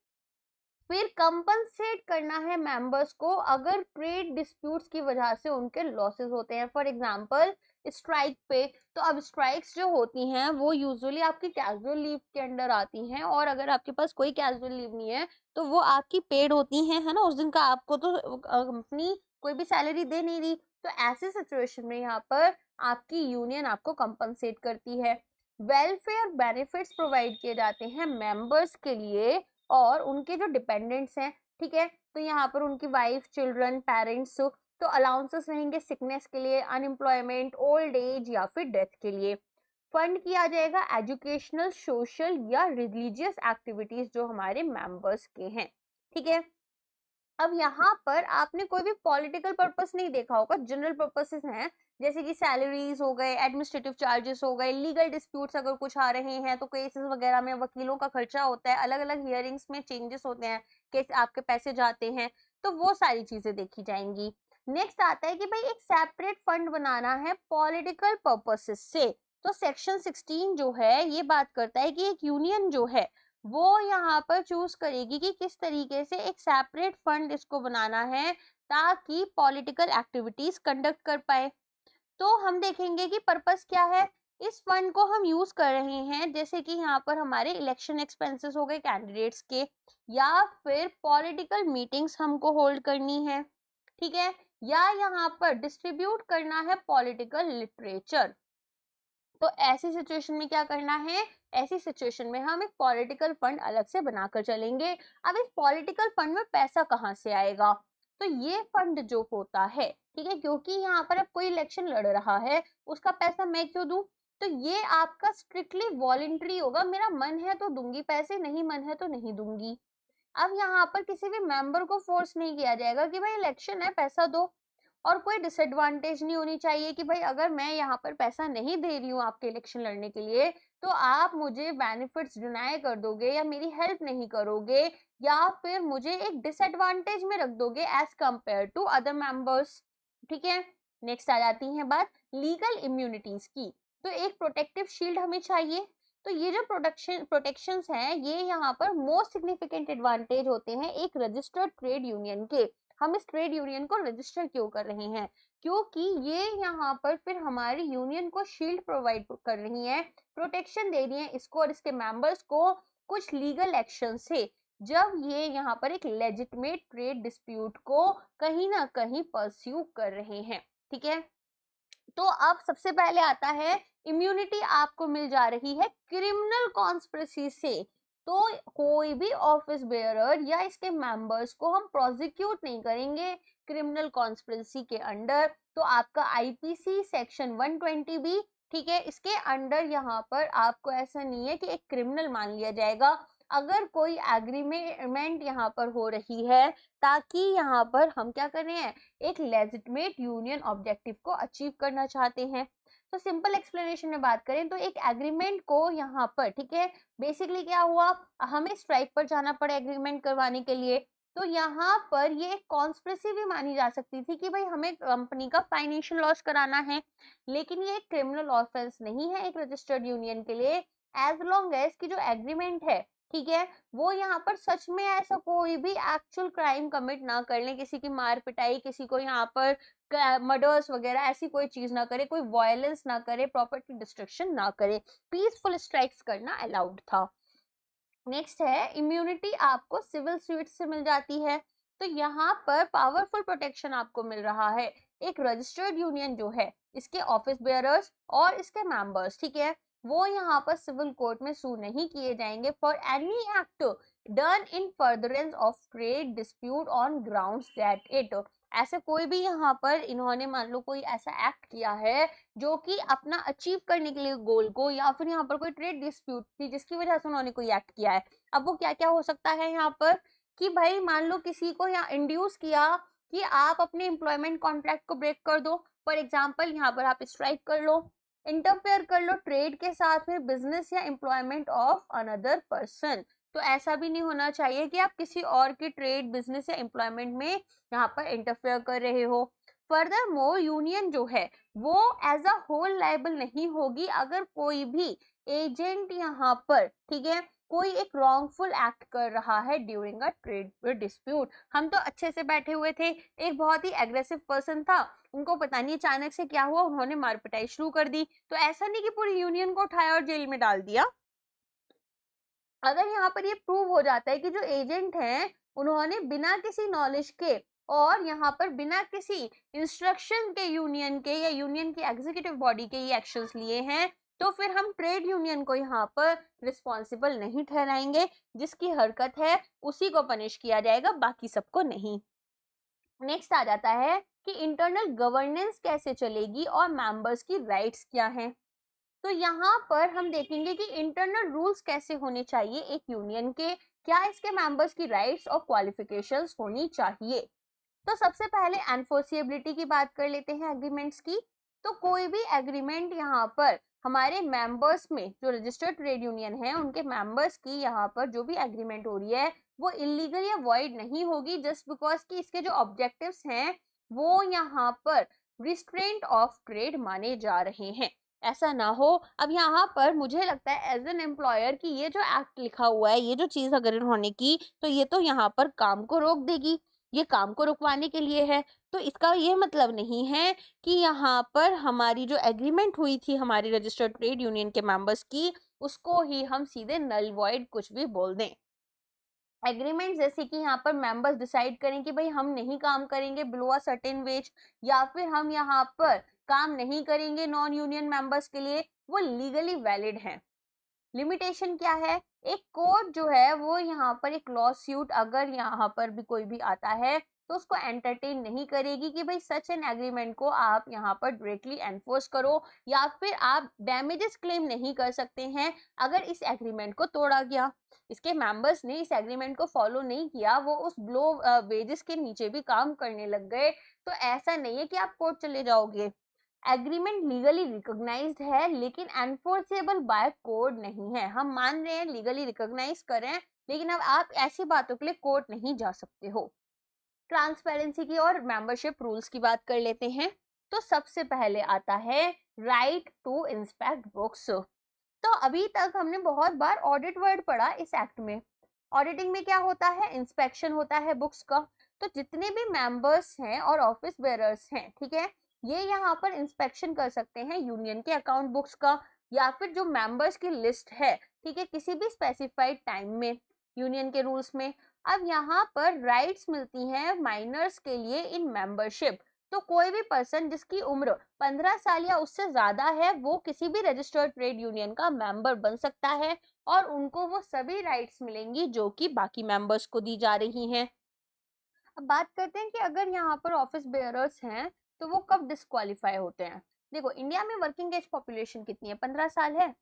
फिर कंपनसेट करना है मेंबर्स को अगर ट्रेड डिस्प्यूट्स की वजह से उनके लॉसेस होते हैं। फॉर एग्जांपल स्ट्राइक पे, तो अब स्ट्राइक्स जो होती हैं वो यूजुअली आपकी कैजुअल लीव के अंडर आती हैं, और अगर आपके पास कोई कैजुअल लीव नहीं है तो वो आपकी पेड होती हैं, है ना, उस दिन का आपको तो कंपनी कोई भी सैलरी दे नहीं रही। तो ऐसी सिचुएशन में यहाँ पर आपकी यूनियन आपको कंपनसेट करती है। वेलफेयर बेनिफिट्स प्रोवाइड किए जाते हैं मेंबर्स के लिए और उनके जो डिपेंडेंट्स हैं, ठीक है, तो यहाँ पर उनकी वाइफ, चिल्ड्रन, पेरेंट्स, तो अलाउंसेस रहेंगे सिकनेस के लिए, अनएम्प्लॉयमेंट, ओल्ड एज या फिर डेथ के लिए। फंड किया जाएगा एजुकेशनल, सोशल या रिलीजियस एक्टिविटीज जो हमारे मेंबर्स के हैं, ठीक है। अब यहाँ पर आपने कोई भी पॉलिटिकल पर्पस नहीं देखा होगा, जनरल पर्पसेस हैं, जैसे कि सैलरीज हो गए, एडमिनिस्ट्रेटिव चार्जेस हो गए, लीगल डिस्प्यूट्स अगर कुछ आ रहे हैं तो केसेस वगैरह में वकीलों का खर्चा होता है, अलग अलग हियरिंग्स में चेंजेस होते हैं, केस आपके पैसे जाते हैं, तो वो सारी चीजें देखी जाएंगी। नेक्स्ट आता है कि भाई एक सेपरेट फंड बनाना है पॉलिटिकल पर्पसेस से। तो सेक्शन 16 जो है ये बात करता है कि एक यूनियन जो है वो यहाँ पर चूज करेगी कि किस तरीके से एक सेपरेट फंड इसको बनाना है ताकि पॉलिटिकल एक्टिविटीज कंडक्ट कर पाए। तो हम देखेंगे कि पर्पस क्या है। इस फंड को हम यूज कर रहे हैं जैसे कि यहाँ पर हमारे इलेक्शन एक्सपेंसेस हो गए कैंडिडेट्स के, या फिर पॉलिटिकल मीटिंग्स हमको होल्ड करनी है, ठीक है, या यहाँ पर डिस्ट्रीब्यूट करना है पॉलिटिकल लिटरेचर। तो ऐसी सिचुएशन में क्या करना है, ऐसी सिचुएशन में हम एक पॉलिटिकल फंड अलग से बनाकर चलेंगे। अब इस पॉलिटिकल फंड में पैसा कहाँ से आएगा, तो ये फंड जो होता है, ठीक है, क्योंकि यहाँ पर अब कोई इलेक्शन लड़ रहा है, उसका पैसा मैं क्यों दूं, तो ये आपका स्ट्रिक्टली वॉलेंट्री होगा, मेरा मन है तो दूंगी पैसे, नहीं मन है तो नहीं दूंगी। अब यहाँ पर किसी भी मेंबर को फोर्स नहीं किया जाएगा कि भाई इलेक्शन है पैसा दो, और कोई डिसएडवांटेज नहीं होनी चाहिए कि भाई अगर मैं यहाँ पर पैसा नहीं दे रही हूँ आपके इलेक्शन लड़ने के लिए तो आप मुझे बेनिफिट्स डिनाई कर दोगे या मेरी हेल्प नहीं करोगे, या फिर मुझे एक डिसएडवांटेज में रख दोगे as compared to other members, ठीक है। नेक्स्ट आ जाती है बात लीगल इम्यूनिटीज की। तो एक प्रोटेक्टिव शील्ड हमें चाहिए, तो ये जो प्रोटेक्शंस हैं, ये यहाँ पर मोस्ट सिग्निफिकेंट एडवांटेज होते हैं एक रजिस्टर्ड ट्रेड यूनियन के। हम इस ट्रेड यूनियन को रजिस्टर क्यों कर रहे हैं? क्योंकि ये यहाँ पर फिर हमारी यूनियन को शील्ड प्रोवाइड कर रही है, प्रोटेक्शन दे रही है इसको और इसके मेंबर्स को कुछ लीगल एक्शन से, जब ये यहाँ पर एक लेजिटिमेट ट्रेड डिस्प्यूट को कहीं ना कहीं परस्यू कर रहे हैं। ठीक है, तो अब सबसे पहले आता है इम्यूनिटी आपको मिल जा रही है क्रिमिनल कॉन्स्पिरेसी से। तो कोई भी ऑफिस बेयरर या इसके मेंबर्स को हम प्रोसिक्यूट नहीं करेंगे क्रिमिनल कॉन्स्पिरेसी के अंडर। तो आपका आईपीसी सेक्शन 120 बी, ठीक है, इसके अंडर यहाँ पर आपको ऐसा नहीं है कि एक क्रिमिनल मान लिया जाएगा अगर कोई एग्रीमेंट यहाँ पर हो रही है, ताकि यहाँ पर हम क्या कर रहे हैं, एक लेजिटिमेट यूनियन ऑब्जेक्टिव को अचीव करना चाहते हैं। तो सिंपल एक्सप्लेनेशन में बात करें तो एक एग्रीमेंट को यहाँ पर, ठीक है, बेसिकली क्या हुआ, हमें स्ट्राइक पर जाना पड़े एग्रीमेंट करवाने के लिए। तो यहाँ पर ये एक कॉन्स्पिरेसी भी मानी जा सकती थी कि भाई हमें कंपनी का फाइनेंशियल लॉस कराना है, लेकिन ये एक क्रिमिनल ऑफेंस नहीं है एक रजिस्टर्ड यूनियन के लिए, एज लॉन्ग एज की जो एग्रीमेंट है, ठीक है, वो यहाँ पर सच में ऐसा कोई भी एक्चुअल क्राइम कमिट ना कर ले, किसी की मार पिटाई, किसी को यहाँ पर मर्डर्स वगैरह ऐसी कोई चीज ना करे, कोई वायलेंस ना करे, प्रॉपर्टी डिस्ट्रक्शन ना करे, पीसफुल स्ट्राइक्स करना अलाउड था। नेक्स्ट है इम्यूनिटी आपको सिविल सूट से मिल जाती है। तो यहाँ पर पावरफुल प्रोटेक्शन आपको मिल रहा है। एक रजिस्टर्ड यूनियन जो है, इसके ऑफिस बेयरर्स और इसके मेंबर्स, ठीक है, वो यहाँ पर सिविल कोर्ट में सू नहीं किए जाएंगे for any act done in furtherance of trade dispute on grounds that it, ऐसे कोई भी यहाँ पर इन्होंने मान लो कोई ऐसा एक्ट किया है जो कि अपना अचीव करने के लिए गोल को, या फिर यहाँ पर कोई ट्रेड डिस्प्यूट थी जिसकी वजह से उन्होंने कोई एक्ट किया है। अब वो क्या क्या हो सकता है यहाँ पर, कि भाई मान लो किसी को यहाँ इंड्यूस किया कि आप अपने एम्प्लॉयमेंट कॉन्ट्रैक्ट को ब्रेक कर दो, फॉर एग्जाम्पल यहाँ पर आप स्ट्राइक कर लो, इंटरफेयर कर लो ट्रेड के साथ में बिजनेस या एम्प्लॉयमेंट ऑफ अनदर पर्सन। तो ऐसा भी नहीं होना चाहिए कि आप किसी और की ट्रेड, बिजनेस या एम्प्लॉयमेंट में यहाँ पर इंटरफेयर कर रहे हो। फर्दर मोर यूनियन जो है वो एज अ होल लायबल नहीं होगी अगर कोई भी एजेंट यहाँ पर, ठीक है, कोई एक रॉन्गफुल एक्ट कर रहा है ड्यूरिंग अ ट्रेड डिस्प्यूट। हम तो अच्छे से बैठे हुए थे, एक बहुत ही एग्रेसिव पर्सन था, उनको पता नहीं अचानक से क्या हुआ, उन्होंने मार पिटाई शुरू कर दी, तो ऐसा नहीं कि पूरी यूनियन को उठाया और जेल में डाल दिया। अगर यहाँ पर ये प्रूव हो जाता है कि जो एजेंट हैं उन्होंने बिना किसी नॉलेज के और यहाँ पर बिना किसी इंस्ट्रक्शन के यूनियन के या यूनियन की एग्जीक्यूटिव बॉडी के ये एक्शंस लिए हैं, तो फिर हम ट्रेड यूनियन को यहाँ पर रिस्पॉन्सिबल नहीं ठहराएंगे, जिसकी हरकत है उसी को पनिश किया जाएगा, बाकी सबको नहीं। नेक्स्ट आ जाता है कि इंटरनल गवर्नेंस कैसे चलेगी और मेंबर्स की राइट्स क्या हैं। तो यहाँ पर हम देखेंगे कि इंटरनल रूल्स कैसे होने चाहिए एक यूनियन के, क्या इसके मेंबर्स की राइट्स और क्वालिफिकेशंस होनी चाहिए। तो सबसे पहले एनफोर्सिएबिलिटी की बात कर लेते हैं एग्रीमेंट्स की। तो कोई भी एग्रीमेंट यहाँ पर हमारे मेंबर्स में, जो रजिस्टर्ड ट्रेड यूनियन है उनके मेंबर्स की यहाँ पर जो भी एग्रीमेंट हो रही है वो इलीगल या वॉइड नहीं होगी, जस्ट बिकॉज कि इसके जो ऑब्जेक्टिव्स हैं वो यहाँ पर रिस्ट्रेंट ऑफ ट्रेड माने जा रहे हैं। ऐसा ना हो, अब यहाँ पर मुझे लगता है एज एन एम्प्लॉयर कि ये जो एक्ट लिखा हुआ है, ये जो चीज अगर होने की, तो ये तो यहाँ पर काम को रोक देगी, ये काम को रुकवाने के लिए है। तो इसका ये मतलब नहीं है कि यहाँ पर हमारी जो एग्रीमेंट हुई थी हमारी रजिस्टर्ड ट्रेड यूनियन के मेंबर्स की, उसको ही हम सीधे नल वॉइड कुछ भी बोल दें। एग्रीमेंट जैसे कि यहाँ पर मेंबर्स डिसाइड करें कि भाई हम नहीं काम करेंगे बिलो अ सर्टेन वेज, या फिर हम यहाँ पर काम नहीं करेंगे नॉन यूनियन मेंबर्स के लिए, वो लीगली वैलिड है। लिमिटेशन क्या है, एक कोर्ट जो है वो यहाँ पर एक लॉ सूट अगर यहाँ पर भी कोई भी आता है तो उसको एंटरटेन नहीं करेगी कि भाई सच एन एग्रीमेंट को आप यहाँ पर डायरेक्टली एनफोर्स करो, या फिर आप डैमेजेस क्लेम नहीं कर सकते हैं अगर इस एग्रीमेंट को तोड़ा गया, इसके मेंबर्स ने इस एग्रीमेंट को फॉलो नहीं किया, वो उस ब्लो वेजेस के नीचे भी काम करने लग गए, तो ऐसा नहीं है कि आप कोर्ट चले जाओगे। एग्रीमेंट लीगली रिकॉग्नाइज्ड है लेकिन एनफोर्सेबल बाय कोर्ट नहीं है। हम मान रहे हैं लीगली रिकॉग्नाइज करें, लेकिन अब आप ऐसी बातों के लिए कोर्ट नहीं जा सकते हो। ट्रांसपेरेंसी की और मेंबरशिप रूल्स की बात कर लेते हैं। तो सबसे पहले आता है राइट टू इंस्पेक्ट बुक्स। तो अभी तक हमने बहुत बार ऑडिट वर्ड पढ़ा इस एक्ट में। ऑडिटिंग में क्या होता है, इंस्पेक्शन होता है बुक्स का। तो जितने भी मेंबर्स हैं और ऑफिस बेयरर्स हैं, ठीक है, ये यहाँ पर इंस्पेक्शन कर सकते हैं यूनियन के अकाउंट बुक्स का, या फिर जो मेंबर्स की लिस्ट है, ठीक है, किसी भी स्पेसिफाइड टाइम में यूनियन के रूल्स में। अब यहाँ पर राइट्स मिलती हैं माइनर्स के लिए इन मेंबरशिप। तो कोई भी पर्सन जिसकी उम्र 15 साल या उससे ज्यादा है, वो किसी भी रजिस्टर्ड ट्रेड यूनियन का मेंबर बन सकता है, और उनको वो सभी राइट्स मिलेंगी जो कि बाकी मेंबर्स को दी जा रही हैं। अब बात करते हैं कि अगर यहाँ पर ऑफिस बेयरर्स हैं तो वो कब डिस्क्वालीफाई होते हैं। देखो, इंडिया में वर्किंग एज पॉपुलेशन कितनी है, 15 साल है।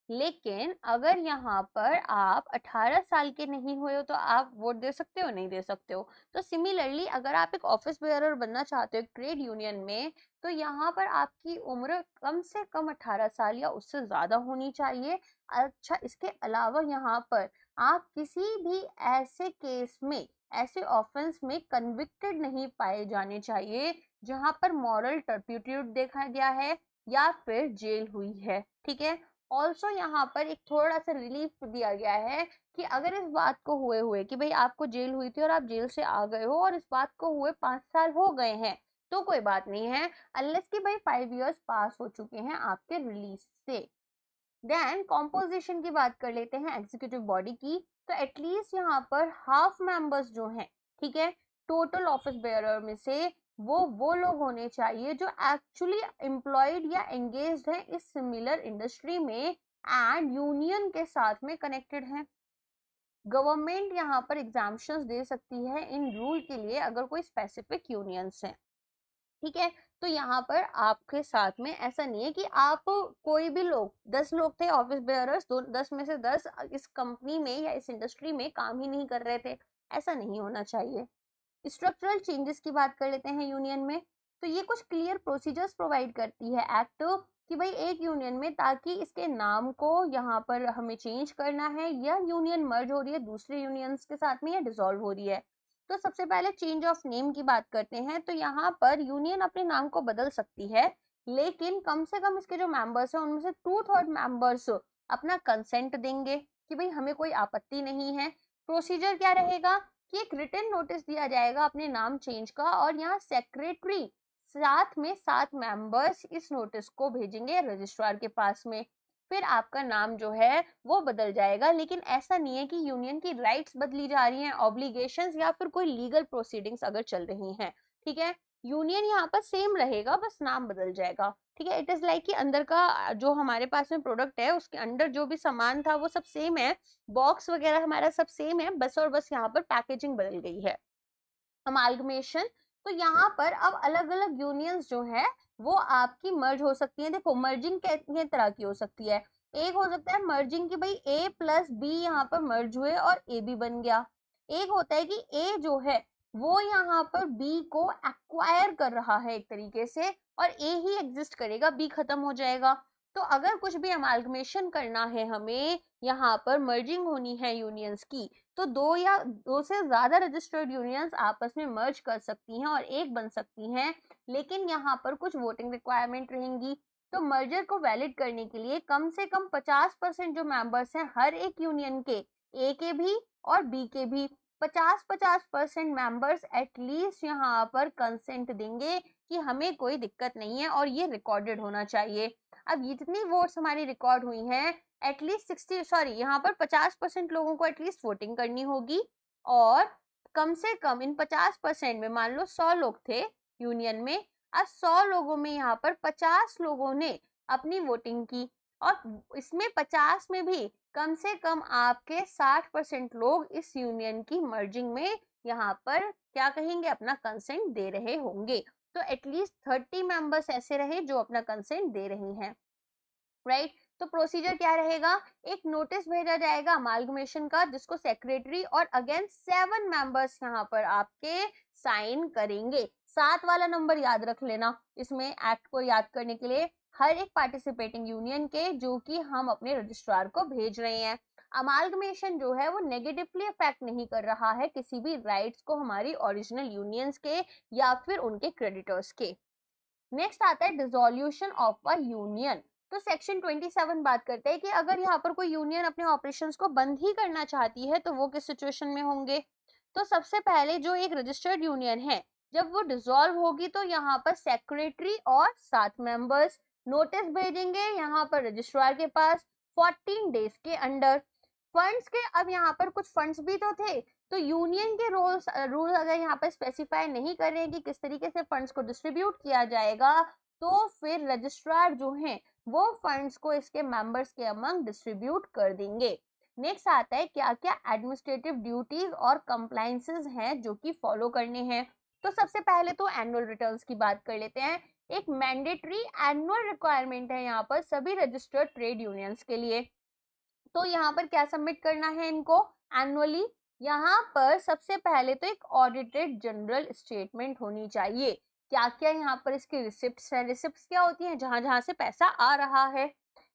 लेकिन अगर यहाँ पर आप 18 साल के नहीं हुए हो तो आप वोट दे सकते हो, नहीं दे सकते हो। तो सिमिलरली अगर आप एक ऑफिस बेयरर बनना चाहते हो एक ट्रेड यूनियन में, तो यहाँ पर आपकी उम्र कम से कम 18 साल या उससे ज्यादा होनी चाहिए। अच्छा, इसके अलावा यहाँ पर आप किसी भी ऐसे केस में, ऐसे ऑफेंस में कन्विक्टेड नहीं पाए जाने चाहिए जहां पर मॉरल टर्प्यूट्यूड देखा गया है या फिर जेल हुई है, ठीक है। ऑल्सो यहाँ पर एक थोड़ा सा रिलीफ दिया गया है कि अगर इस बात को हुए हुए कि भाई आपको जेल हुई थी और आप जेल से आ गए हो और इस बात को हुए 5 साल हो गए हैं, तो कोई बात नहीं है, अनलेस कि भाई 5 इयर्स पास हो चुके हैं आपके रिलीज से। देन कॉम्पोजिशन की बात कर लेते हैं एग्जीक्यूटिव बॉडी की। तो एटलीस्ट यहाँ पर हाफ मेंबर्स जो हैं, ठीक है, टोटल ऑफिस बेयरर में से वो लोग होने चाहिए जो एक्चुअली एम्प्लॉयड या एंगेज्ड हैं इस सिमिलर इंडस्ट्री में एंड यूनियन के साथ में कनेक्टेड हैं। गवर्नमेंट यहाँ पर एग्जाम्पशंस दे सकती है इन रूल के लिए अगर कोई स्पेसिफिक यूनियंस हैं, ठीक है। तो यहाँ पर आपके साथ में ऐसा नहीं है कि आप कोई भी लोग, 10 लोग थे ऑफिस बेयरर्स, 10 में से 10 इस कंपनी में या इस इंडस्ट्री में काम ही नहीं कर रहे थे, ऐसा नहीं होना चाहिए। स्ट्रक्चरल चेंजेस की बात कर लेते हैं यूनियन में। तो ये कुछ क्लियर प्रोसीजर्स प्रोवाइड करती है एक्ट कि भाई एक यूनियन में, ताकि इसके नाम को यहाँ पर हमें चेंज करना है या यूनियन मर्ज हो रही है दूसरे यूनियंस के साथ में या डिसॉल्व हो रही है। तो सबसे पहले चेंज ऑफ नेम की बात करते हैं। तो यहाँ पर यूनियन अपने नाम को बदल सकती है, लेकिन कम से कम इसके जो मेंबर्स हैं उनमें से 2/3 मेंबर्स अपना कंसेंट देंगे कि भाई हमें कोई आपत्ति नहीं है। प्रोसीजर क्या रहेगा कि एक रिटन नोटिस दिया जाएगा अपने नाम चेंज का, और यहाँ सेक्रेटरी साथ में 7 मेंबर्स इस नोटिस को भेजेंगे रजिस्ट्रार के पास में। फिर आपका नाम जो है वो बदल जाएगा, लेकिन ऐसा नहीं है कि यूनियन की राइट्स बदली जा रही हैं, ऑब्लिगेशंस या फिर कोई लीगल प्रोसीडिंग्स अगर चल रही हैं, ठीक है। यूनियन यहाँ पर सेम रहेगा, बस नाम बदल जाएगा, ठीक है। इट इज लाइक कि अंदर का जो हमारे पास में प्रोडक्ट है उसके अंदर जो भी सामान था वो सब सेम है, बॉक्स वगैरह हमारा सब सेम है, बस और बस यहाँ पर पैकेजिंग बदल गई है। अमालगमेशन, तो यहाँ पर अब अलग अलग यूनियंस जो है वो आपकी मर्ज हो सकती है। देखो, मर्जिंग कितने तरह की हो सकती है। एक हो सकता है मर्जिंग की भाई ए प्लस बी यहाँ पर मर्ज हुए और ए बी बन गया। एक होता है कि ए जो है वो यहाँ पर बी को एक्वायर कर रहा है एक तरीके से, और ए ही एग्जिस्ट करेगा, बी खत्म हो जाएगा। तो अगर कुछ भी अमालगमेशन करना है, हमें यहाँ पर मर्जिंग होनी है यूनियंस की, तो 2 या 2 से ज्यादा रजिस्टर्ड यूनियंस आपस में मर्ज कर सकती हैं और एक बन सकती हैं, लेकिन यहाँ पर कुछ वोटिंग रिक्वायरमेंट रहेंगी। तो मर्जर को वैलिड करने के लिए कम से कम 50% जो मेंबर्स हैं हर एक यूनियन के, ए के भी और बी के भी, 50-50% मेंबर्स एटलीस्ट यहाँ पर कंसेंट देंगे कि हमें कोई दिक्कत नहीं है, और ये रिकॉर्डेड होना चाहिए। अब जितनी वोट्स हमारी रिकॉर्ड हुई हैं, एटलीस्ट 50% लोगों को एटलीस्ट वोटिंग करनी होगी, और कम से कम इन 50% में, मान लो 100 लोग थे यूनियन में, अब 100 लोगों में यहाँ पर 50 लोगों ने अपनी वोटिंग की, और इसमें 50 में भी कम से कम आपके 60% लोग इस यूनियन की मर्जिंग में यहाँ पर क्या कहेंगे, अपना कंसेंट दे रहे होंगे। तो एटलीस्ट 30 मेंबर्स ऐसे रहे जो अपना कंसेंट दे रहे हैं, राइट। तो प्रोसीजर क्या रहेगा, एक नोटिस भेजा जाएगा अमालगमेशन का, जिसको सेक्रेटरी और अगेन 7 मेंबर्स यहाँ पर आपके साइन करेंगे। 7 वाला नंबर याद रख लेना इसमें एक्ट को याद करने के लिए, हर एक पार्टिसिपेटिंग यूनियन के, जो कि हम अपने रजिस्ट्रार को भेज रहे हैं। अमालगमेशन जो है वो नेगेटिवली अफेक्ट नहीं कर रहा है किसी भी राइट्स को हमारी ओरिजिनल यूनियंस के या फिर उनके क्रेडिटर्स के। नेक्स्ट आता है डिसोल्यूशन ऑफ अ यूनियन। तो सेक्शन 27 बात करता है कि अगर यहाँ पर कोई यूनियन अपने ऑपरेशंस को बंद ही करना चाहती है तो वो किस सिचुएशन में होंगे। तो सबसे पहले जो एक रजिस्टर्ड यूनियन है, जब वो डिसॉल्व होगी तो यहाँ पर सेक्रेटरी और 7 मेंबर्स नोटिस भेजेंगे यहाँ पर रजिस्ट्रार के पास 14 डेज के अंडर। फंड्स के, अब यहाँ पर कुछ फंड्स भी तो थे, तो यूनियन के रूल्स अगर यहाँ पर स्पेसिफाई नहीं कर रहे हैं कि किस तरीके से फंड्स को डिस्ट्रीब्यूट किया जाएगा, तो फिर रजिस्ट्रार जो हैं वो फंड्स को इसके मेंबर्स के अमंग डिस्ट्रीब्यूट कर देंगे। नेक्स्ट आता है क्या क्या एडमिनिस्ट्रेटिव ड्यूटीज और कंप्लायंसेस हैं जो कि फॉलो करने हैं। तो सबसे पहले तो एनुअल रिटर्न्स की बात कर लेते हैं। एक मैंडेटरी एनुअल रिक्वायरमेंट है यहाँ पर सभी रजिस्टर्ड ट्रेड यूनियंस के लिए। तो यहाँ पर क्या सबमिट करना है इनको एनुअली। यहाँ पर सबसे पहले तो एक ऑडिटेड जनरल स्टेटमेंट होनी चाहिए। क्या क्या यहाँ पर इसकी रिसिप्ट्स है। रिसिप्ट्स क्या होती हैं, जहां जहां से पैसा आ रहा है,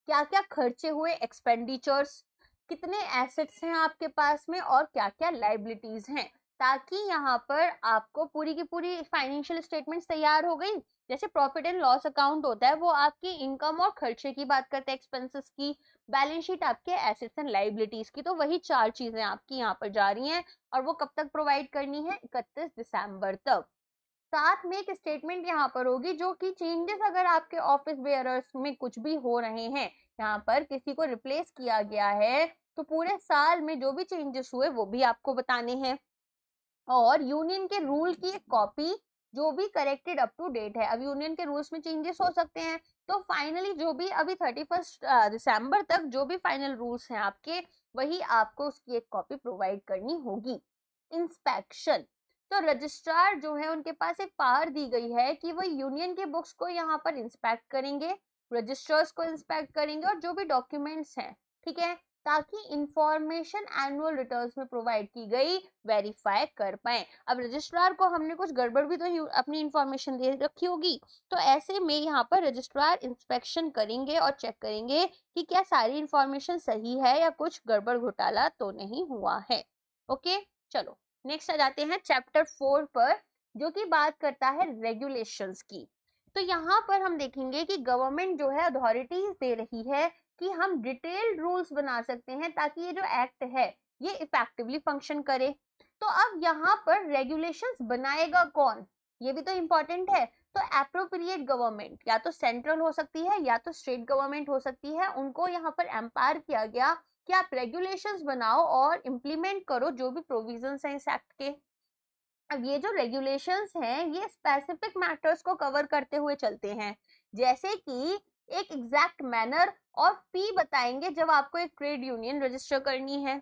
क्या क्या खर्चे हुए, एक्सपेंडिचर्स, कितने एसेट्स हैं आपके पास में और क्या क्या लाइबिलिटीज हैं, ताकि यहाँ पर आपको पूरी की पूरी फाइनेंशियल स्टेटमेंट्स तैयार हो गई। जैसे प्रॉफिट एंड लॉस अकाउंट होता है, वो आपकी इनकम और खर्चे की बात करते हैं, एक्सपेंसेस की। बैलेंस शीट आपके एसेट्स एंड लाइबिलिटीज की। तो वही 4 चीजें आपकी यहाँ पर जा रही हैं और वो कब तक प्रोवाइड करनी है, 31 दिसंबर तक। साथ में एक स्टेटमेंट यहाँ पर होगी जो कि चेंजेस अगर आपके ऑफिस बेयरर्स में कुछ भी हो रहे हैं, यहाँ पर किसी को रिप्लेस किया गया है, तो पूरे साल में जो भी चेंजेस हुए वो भी आपको बताने हैं। और यूनियन के रूल की एक कॉपी जो भी करेक्टेड अप टू डेट है। अब यूनियन के रूल्स में चेंजेस हो सकते हैं, तो फाइनली जो भी अभी 31 दिसंबर तक जो भी फाइनल रूल्स हैं आपके, वही आपको उसकी एक कॉपी प्रोवाइड करनी होगी। इंस्पेक्शन, तो रजिस्ट्रार जो है उनके पास एक पावर दी गई है कि वो यूनियन के बुक्स को यहाँ पर इंस्पेक्ट करेंगे, रजिस्टर्स को इंस्पेक्ट करेंगे और जो भी डॉक्यूमेंट्स हैं, ठीक है, ताकि इंफॉर्मेशन एनुअल रिटर्न्स में प्रोवाइड की गई वेरीफाई कर पाए। अब रजिस्ट्रार को हमने कुछ गड़बड़ भी तो अपनी इंफॉर्मेशन दे रखी होगी, तो ऐसे में यहाँ पर रजिस्ट्रार इंस्पेक्शन करेंगे और चेक करेंगे कि क्या सारी इंफॉर्मेशन सही है या कुछ गड़बड़ घोटाला तो नहीं हुआ है। ओके, चलो नेक्स्ट आ जाते हैं चैप्टर 4 पर, जो कि बात करता है रेगुलेशंस की। तो यहाँ पर हम देखेंगे कि गवर्नमेंट जो है अथॉरिटीज दे रही है कि हम डिटेल्ड रूल्स बना सकते हैं ताकि ये जो एक्ट है ये इफेक्टिवली फंक्शन करे। तो अब यहाँ पर रेगुलेशंस बनाएगा कौन, ये भी तो इम्पोर्टेंट है। तो एप्रोप्रिएट गवर्नमेंट या तो सेंट्रल हो सकती है या तो स्टेट गवर्नमेंट हो सकती है, उनको यहाँ पर एम्पावर किया गया कि आप रेगुलेशंस बनाओ और इम्प्लीमेंट करो जो भी प्रोविजंस हैं इस एक्ट के। अब ये जो रेगुलेशंस हैं ये स्पेसिफिक मैटर्स को कवर करते हुए चलते हैं, जैसे कि एक एग्जैक्ट मैनर और फी बताएंगे जब आपको एक ट्रेड यूनियन रजिस्टर करनी है।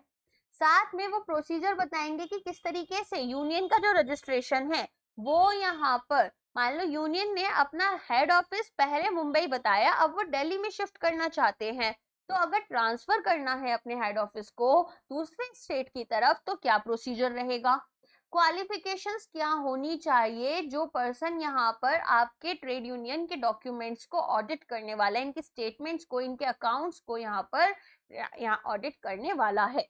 साथ में वो प्रोसीजर बताएंगे कि किस तरीके से यूनियन का जो रजिस्ट्रेशन है वो यहाँ पर, मान लो यूनियन ने अपना हेड ऑफिस पहले मुंबई बताया, अब वो दिल्ली में शिफ्ट करना चाहते हैं, तो अगर ट्रांसफर करना है अपने हेड ऑफिस को दूसरे स्टेट की तरफ तो क्या प्रोसीजर रहेगा। क्वालिफिकेशंस क्या होनी चाहिए, जो पर्सन यहाँ पर आपके ट्रेड यूनियन के डॉक्यूमेंट्स को ऑडिट करने वाला है, इनके स्टेटमेंट्स को, इनके अकाउंट्स को यहाँ पर ऑडिट करने वाला है।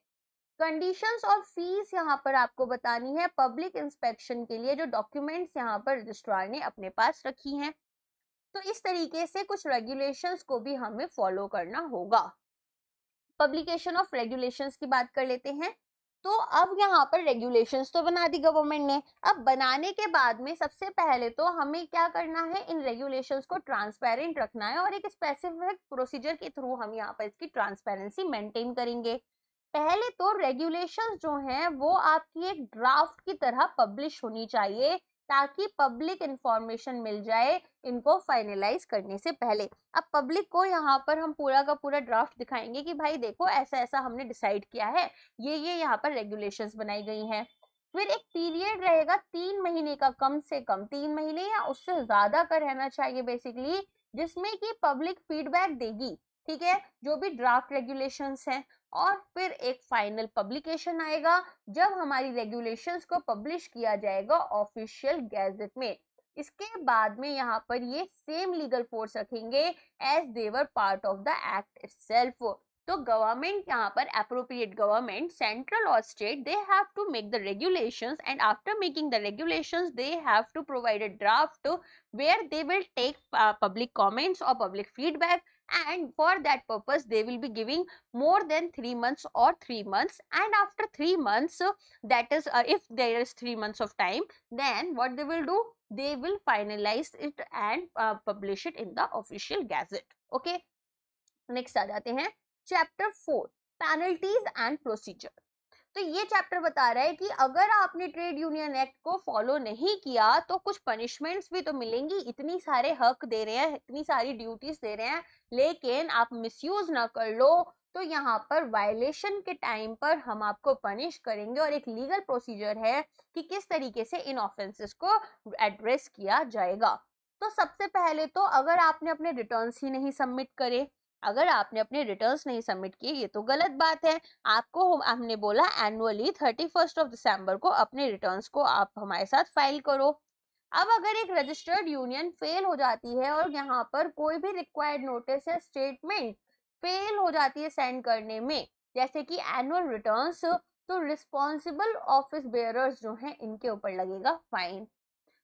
कंडीशंस और फीस यहाँ पर आपको बतानी है पब्लिक इंस्पेक्शन के लिए जो डॉक्यूमेंट्स यहाँ पर रजिस्ट्रार ने अपने पास रखी हैं। तो इस तरीके से कुछ रेगुलेशंस को भी हमें फॉलो करना होगा। पब्लिकेशन ऑफ रेगुलेशंस की बात कर लेते हैं। तो अब यहाँ पर रेगुलेशंस तो बना दी गवर्नमेंट ने, अब बनाने के बाद में सबसे पहले तो हमें क्या करना है, इन रेगुलेशंस को ट्रांसपेरेंट रखना है और एक स्पेसिफिक प्रोसीजर के थ्रू हम यहाँ पर इसकी ट्रांसपेरेंसी मेंटेन करेंगे। पहले तो रेगुलेशंस जो हैं वो आपकी एक ड्राफ्ट की तरह पब्लिश होनी चाहिए ताकि पब्लिक इंफॉर्मेशन मिल जाए इनको फाइनलाइज करने से पहले। अब पब्लिक को यहाँ पर हम पूरा का पूरा ड्राफ्ट दिखाएंगे कि भाई देखो ऐसा ऐसा हमने डिसाइड किया है, ये यहाँ पर रेगुलेशंस बनाई गई हैं। फिर एक पीरियड रहेगा 3 महीने का, कम से कम 3 महीने या उससे ज्यादा का रहना चाहिए बेसिकली, जिसमें कि पब्लिक फीडबैक देगी, ठीक है, जो भी ड्राफ्ट रेगुलेशंस हैं। और फिर एक फाइनल पब्लिकेशन आएगा जब हमारी रेगुलेशंस को पब्लिश किया जाएगा ऑफिशियल गैजेट में। इसके बाद में यहाँ पर ये सेम लीगल फोर्स रखेंगे as they were part of the act itself. तो गवर्नमेंट यहाँ पर एप्रोप्रिएट गवर्नमेंट सेंट्रल और state they have to make the regulations and after making the regulations they have to provide a draft where they will take public comments or public feedback and for that purpose they will be giving more than 3 months or 3 months, and after 3 months, that is if there is 3 months of time, then what they will do, they will finalize it and publish it in the official gazette. Okay, next आ जाते हैं chapter 4, penalties and procedure. तो ये chapter बता रहा है कि अगर आपने ट्रेड यूनियन एक्ट को फॉलो नहीं किया तो कुछ पनिशमेंट्स भी तो मिलेंगी, इतनी सारे हक दे रहे हैं, इतनी सारी ड्यूटीज दे रहे हैं, लेकिन आप मिसयूज ना कर लो तो यहाँ पर वायलेशन के टाइम पर हम आपको पनिश करेंगे, और एक लीगल प्रोसीजर है कि किस तरीके से इन ऑफेंसेस को एड्रेस किया जाएगा। तो सबसे पहले तो अगर आपने अपने रिटर्न्स ही नहीं सबमिट करे, अगर आपने अपने रिटर्न्स नहीं सबमिट किए, ये तो गलत बात है। आपको हमने बोला एनुअली 31 दिसंबर को अपने रिटर्न्स को आप हमारे साथ फाइल करो। अब अगर एक रजिस्टर्ड यूनियन फेल हो जाती है और यहाँ पर कोई भी रिक्वायर्ड नोटिस या स्टेटमेंट फेल हो जाती है सेंड करने में, जैसे कि एनुअल रिटर्न्स, तो रिस्पॉन्सिबल ऑफिस बेयरर्स जो हैं इनके ऊपर लगेगा फाइन।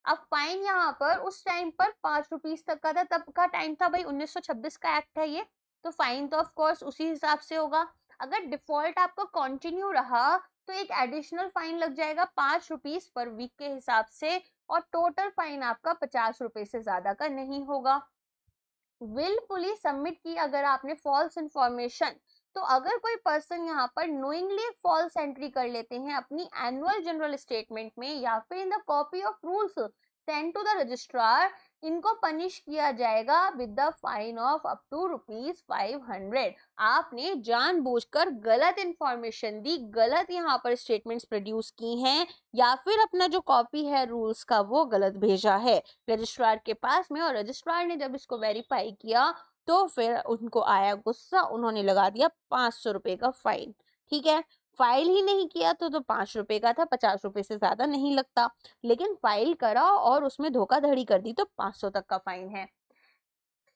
अब फाइन यहाँ पर उस टाइम पर 5 रुपीज तक का था, तब का टाइम था भाई 1926 का एक्ट है ये, तो फाइन तो ऑफ कोर्स उसी हिसाब से होगा। अगर डिफॉल्ट आपका कंटिन्यू रहा तो एक एडिशनल फाइन लग जाएगा 5 रुपीज पर वीक के हिसाब से, और टोटल फाइन आपका 50 रुपए से ज्यादा का नहीं होगा। विलफुली सबमिट की अगर आपने फॉल्स इंफॉर्मेशन, तो अगर कोई पर्सन यहाँ पर नोइंगली फॉल्स एंट्री कर लेते हैं अपनी एनुअल जनरल स्टेटमेंट में या फिर in the copy of rules send to the registrar, इनको पनिश किया जाएगा with the fine of up to ₹500। आपने जानबूझकर गलत इंफॉर्मेशन दी, गलत यहाँ पर स्टेटमेंट्स प्रोड्यूस की हैं, या फिर अपना जो कॉपी है रूल्स का वो गलत भेजा है रजिस्ट्रार के पास में, और रजिस्ट्रार ने जब इसको वेरीफाई किया तो फिर उनको आया गुस्सा, उन्होंने लगा दिया 500 रुपए का फाइन। ठीक है, फाइल ही नहीं किया तो 5 रुपए का था, 50 रुपए से ज्यादा नहीं लगता, लेकिन फाइल करा और उसमें धोखाधड़ी कर दी तो 500 तक का फाइन है।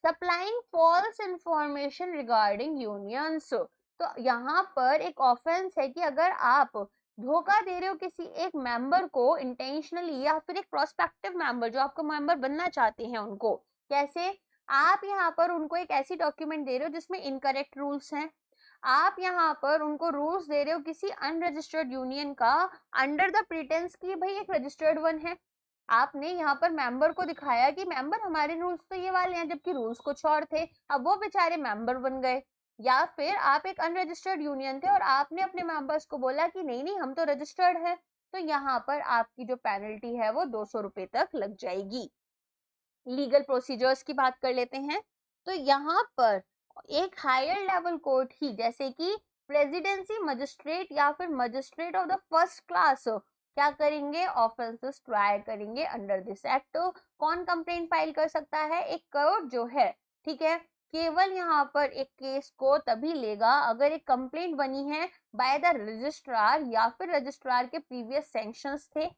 Supplying false information regarding unions, तो यहाँ पर एक ऑफेंस है कि अगर आप धोखा दे रहे हो किसी एक मेंबर को इंटेंशनली, या फिर एक प्रोस्पेक्टिव मेंबर जो आपको मेंबर बनना चाहते हैं उनको, कैसे, आप यहाँ पर उनको एक ऐसी डॉक्यूमेंट दे रहे हो जिसमें इनकरेक्ट रूल्स हैं, आप यहाँ पर उनको रूल्स दे रहे हो किसी अनरजिस्टर्ड यूनियन का अंडर द प्रिटेंस की भाई एक रजिस्टर्ड वन है। आपने यहाँ पर मेंबर को दिखाया कि मेंबर हमारे रूल्स तो ये वाले हैं, जबकि रूल्स कुछ और थे, अब वो बेचारे मेंबर बन गए। या फिर आप एक अनरजिस्टर्ड यूनियन थे और आपने अपने मेंबर्स को बोला कि नहीं नहीं हम तो रजिस्टर्ड है, तो यहाँ पर आपकी जो पेनल्टी है वो 200 रुपए तक लग जाएगी। लीगल प्रोसीजर्स की बात कर लेते हैं, तो यहाँ पर एक हायर लेवल कोर्ट ही, जैसे कि प्रेसिडेंसी मजिस्ट्रेट या फिर magistrate of the first class, क्या करेंगे, ऑफेंसेस ट्राई करेंगे अंडर दिस एक्ट। कौन कंप्लेंट फाइल कर सकता है, एक कोर्ट जो है, ठीक है, केवल यहाँ पर एक केस को तभी लेगा अगर एक कंप्लेंट बनी है बाय द रजिस्ट्रार या फिर रजिस्ट्रार के प्रीवियस सैंक्शंस थे,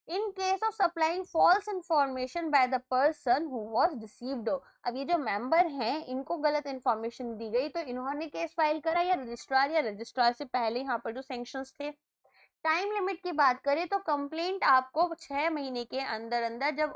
in case of supplying false information by the person who was deceived. अब ये जो मेंबर हैं इनको गलत इंफॉर्मेशन दी गई तो इन्होंने केस फाइल करा, या रजिस्ट्रार से पहले यहाँ पर जो सैंक्शंस थे। टाइम लिमिट की बात करें तो कंप्लेंट आपको 6 महीने के अंदर अंदर, जब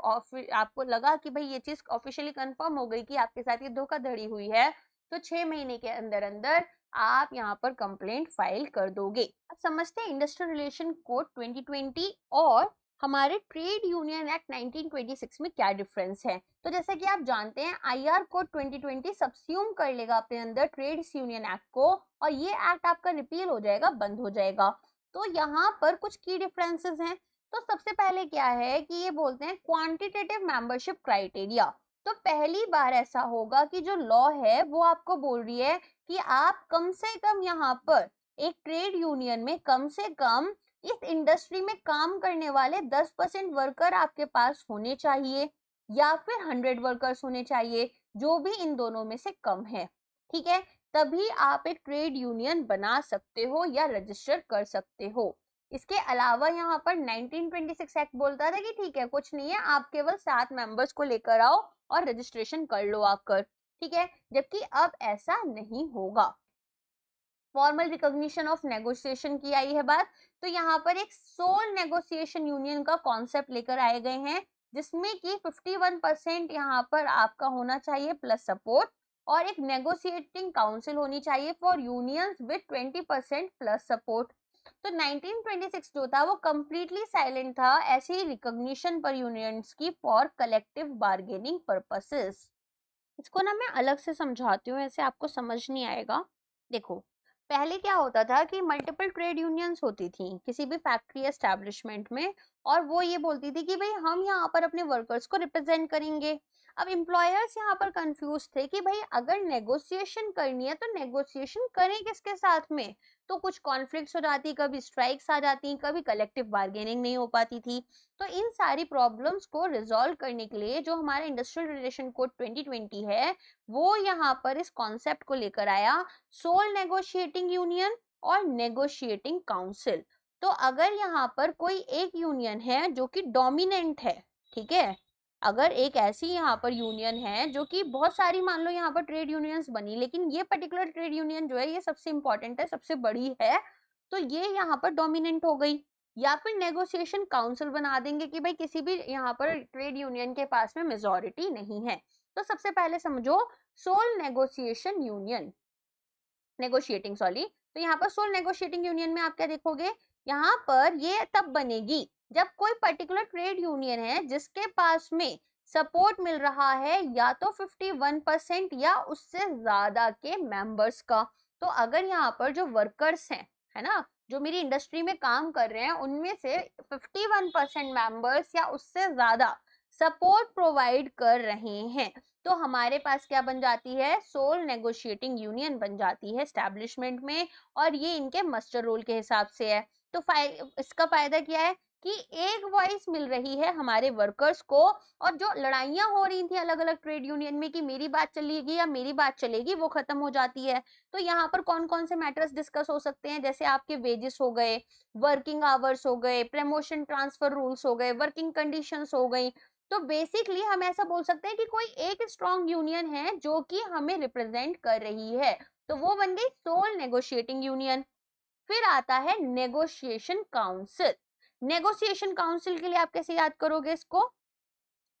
आपको लगा कि भाई ये चीज ऑफिशियली कंफर्म हो गई कि आपके साथ ये धोखाधड़ी हुई है, तो 6 महीने के अंदर अंदर आप यहाँ पर कंप्लेंट फाइल कर दोगे। अब समझते हैं इंडस्ट्रियल रिलेशन कोड 2020 और हमारे ट्रेड यूनियन एक्ट 1926 में क्या डिफरेंस है। तो जैसा कि आप जानते हैं आईआर कोड 2020 सब्स्यूम कर लेगा अपने अंदर ट्रेड यूनियन एक्ट को, और ये एक्ट आपका रिपील हो जाएगा, बंद हो जाएगा। तो यहाँ पर कुछ की डिफरेंसेस हैं। तो सबसे पहले क्या है कि ये बोलते हैं क्वांटिटेटिव मेंबरशिप क्राइटेरिया। तो पहली बार ऐसा होगा कि जो लॉ है वो आपको बोल रही है कि आप कम से कम यहाँ पर एक ट्रेड यूनियन में कम से कम इस इंडस्ट्री में काम करने वाले 10% वर्कर आपके पास होने चाहिए, या फिर 100 वर्कर्स होने चाहिए, जो भी इन दोनों में से कम है। ठीक है, तभी आप एक ट्रेड यूनियन बना सकते हो या रजिस्टर कर सकते हो। इसके अलावा यहाँ पर 1926 एक्ट बोलता था कि ठीक है कुछ नहीं है, आप केवल 7 मेंबर्स को लेकर आओ और रजिस्ट्रेशन कर लो आकर। ठीक है, जबकि अब ऐसा नहीं होगा। फॉर्मल रिकॉग्निशन ऑफ नेगोशिएशन की आई है बात, तो यहाँ पर एक सोल नेगोशिएशन यूनियन का कॉन्सेप्ट लेकर आए गए हैं, जिसमें कि 51% यहाँ पर आपका होना चाहिए प्लस सपोर्ट, और एक नेगोशिएटिंग काउंसिल होनी चाहिए for unions with 20% plus support. तो 1926 जो था वो कंप्लीटली साइलेंट था ऐसी रिकॉग्निशन पर यूनियंस की फॉर कलेक्टिव बार्गेनिंग पर्पसेस। इसको ना मैं अलग से समझाती हूँ, ऐसे आपको समझ नहीं आएगा। देखो, पहले क्या होता था कि मल्टीपल ट्रेड यूनियंस होती थी किसी भी फैक्ट्री एस्टेब्लिशमेंट में, और वो ये बोलती थी कि भाई हम यहाँ पर अपने वर्कर्स को रिप्रेजेंट करेंगे। अब एम्प्लॉयर्स यहाँ पर कंफ्यूज थे कि भाई अगर नेगोशिएशन करनी है तो नेगोशिएशन करें किसके साथ में। तो कुछ कॉन्फ्लिक्ट्स हो जाती, कभी स्ट्राइक्स आ जाती, कभी कलेक्टिव बार्गेनिंग नहीं हो पाती थी। तो इन सारी प्रॉब्लम्स को रिजॉल्व करने के लिए जो हमारा इंडस्ट्रियल रिलेशन कोड 2020 है, वो यहाँ पर इस कॉन्सेप्ट को लेकर आया, सोल नेगोशिएटिंग यूनियन और नेगोशिएटिंग काउंसिल। तो अगर यहाँ पर कोई एक यूनियन है जो कि डोमिनेंट है, ठीक है, अगर एक ऐसी यहाँ पर यूनियन है जो कि बहुत सारी, मान लो यहाँ पर ट्रेड यूनियंस बनी, लेकिन ये पर्टिकुलर ट्रेड यूनियन जो है ये सबसे इंपॉर्टेंट है, सबसे बड़ी है, तो ये यहाँ पर डोमिनेंट हो गई। या फिर नेगोशिएशन काउंसिल बना देंगे कि भाई किसी भी यहाँ पर ट्रेड यूनियन के पास में मेजॉरिटी नहीं है। तो सबसे पहले समझो, sole negotiation union, negotiating sorry, तो यहाँ पर सोल नेगोशिएटिंग यूनियन में आप क्या देखोगे, यहाँ पर ये तब बनेगी जब कोई पर्टिकुलर ट्रेड यूनियन है जिसके पास में सपोर्ट मिल रहा है या तो 51% या उससे ज्यादा के मेंबर्स का। तो अगर यहाँ पर जो वर्कर्स हैं, है ना, जो मेरी इंडस्ट्री में काम कर रहे हैं, उनमें से 51% मेंबर्स या उससे ज्यादा सपोर्ट प्रोवाइड कर रहे हैं, तो हमारे पास क्या बन जाती है, सोल नेगोशिएटिंग यूनियन बन जाती है एस्टैब्लिशमेंट में। और ये इनके मस्टर रोल के हिसाब से है। तो इसका फायदा क्या है कि एक वॉइस मिल रही है हमारे वर्कर्स को, और जो लड़ाइयां हो रही थी अलग अलग ट्रेड यूनियन में कि मेरी बात चलेगी या मेरी बात चलेगी, वो खत्म हो जाती है। तो यहाँ पर कौन कौन से मैटर्स डिस्कस हो सकते हैं, जैसे आपके वेजेस हो गए, वर्किंग आवर्स हो गए, प्रमोशन ट्रांसफर रूल्स हो गए, वर्किंग कंडीशंस हो गई। तो बेसिकली हम ऐसा बोल सकते हैं कि कोई एक स्ट्रॉन्ग यूनियन है जो कि हमें रिप्रेजेंट कर रही है, तो वो बन गई सोल नेगोशिएटिंग यूनियन। फिर आता है नेगोशिएशन काउंसिल। नेगोशिएशन काउंसिल के लिए आप कैसे याद करोगे इसको,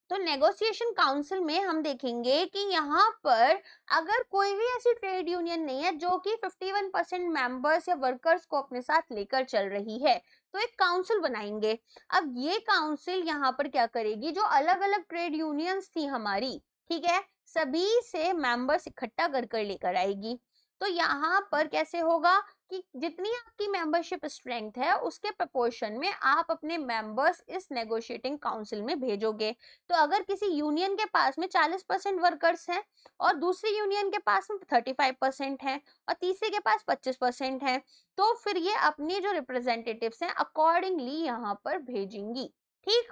तो नेगोशिएशन काउंसिल में हम देखेंगे कि यहाँ पर अगर कोई भी ऐसी ट्रेड यूनियन नहीं है जो कि 51% मेंबर्स या वर्कर्स को अपने साथ लेकर चल रही है, तो एक काउंसिल बनाएंगे। अब ये काउंसिल यहाँ पर क्या करेगी, जो अलग अलग ट्रेड यूनियंस थी हमारी, ठीक है, सभी से मेंबर्स इकट्ठा कर कर लेकर आएगी। तो यहाँ पर कैसे होगा कि जितनी आपकी मेंबरशिप स्ट्रेंथ है उसके प्रोपोर्शन में आप अपने मेंबर्स इस नेगोशिएटिंग काउंसिल में भेजोगे। तो अगर किसी यूनियन के पास में 40% वर्कर्स हैं और दूसरी यूनियन के पास में 35% हैं और तीसरे के पास 25% हैं, तो फिर ये अपने जो रिप्रेजेंटेटिव्स हैं अकॉर्डिंगली यहाँ पर भेजेंगी। ठीक,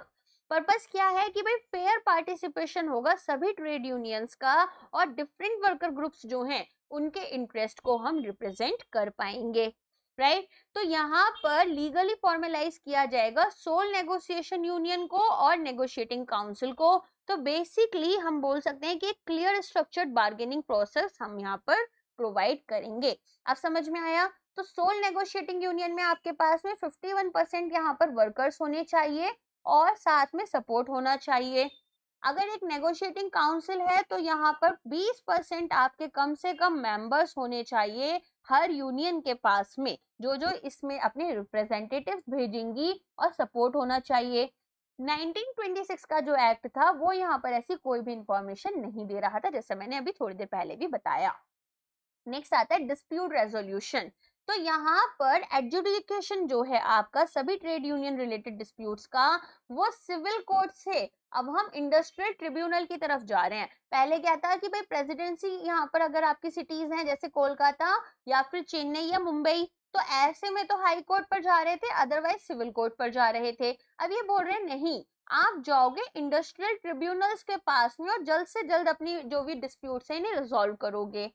पर्पस क्या है कि भाई फेयर पार्टिसिपेशन होगा सभी ट्रेड यूनियंस का, और डिफरेंट वर्कर ग्रुप्स जो हैं उनके इंटरेस्ट को हम रिप्रेजेंट कर पाएंगे, राइट। तो यहाँ पर लीगली फॉर्मलाइज किया जाएगा सोल नेगोशिएशन यूनियन को और नेगोशिएटिंग काउंसिल को। तो बेसिकली हम बोल सकते हैं कि क्लियर स्ट्रक्चर्ड बार्गेनिंग प्रोसेस हम यहाँ पर प्रोवाइड करेंगे। अब समझ में आया, तो सोल नेगोशिएटिंग यूनियन में आपके पास में 51% यहाँ पर वर्कर्स होने चाहिए और साथ में सपोर्ट होना चाहिए। अगर एक नेगोशिएटिंग काउंसिल है तो यहाँ पर 20% आपके कम से कम मेंबर्स होने चाहिए हर यूनियन के पास में, जो जो इसमें अपने रिप्रेजेंटेटिव्स भेजेंगी, और सपोर्ट होना चाहिए। 1926 का जो एक्ट था वो यहाँ पर ऐसी कोई भी इंफॉर्मेशन नहीं दे रहा था, जैसे मैंने अभी थोड़ी देर पहले भी बताया। नेक्स्ट आता है डिस्प्यूट रेजोल्यूशन। तो यहाँ पर एडजुडिकेशन जो है आपका सभी ट्रेड यूनियन रिलेटेड डिस्प्यूट्स का, वो सिविल कोर्ट से अब हम इंडस्ट्रियल ट्रिब्यूनल की तरफ जा रहे हैं। पहले क्या था कि भाई प्रेसिडेंसी यहाँ पर अगर आपकी सिटीज हैं जैसे कोलकाता या फिर चेन्नई या मुंबई, तो ऐसे में तो हाई कोर्ट पर जा रहे थे, अदरवाइज सिविल कोर्ट पर जा रहे थे। अब ये बोल रहे नहीं, आप जाओगे इंडस्ट्रियल ट्रिब्यूनल्स के पास में और जल्द से जल्द अपनी जो भी डिस्प्यूट्स हैं इन्हें रिजॉल्व करोगे।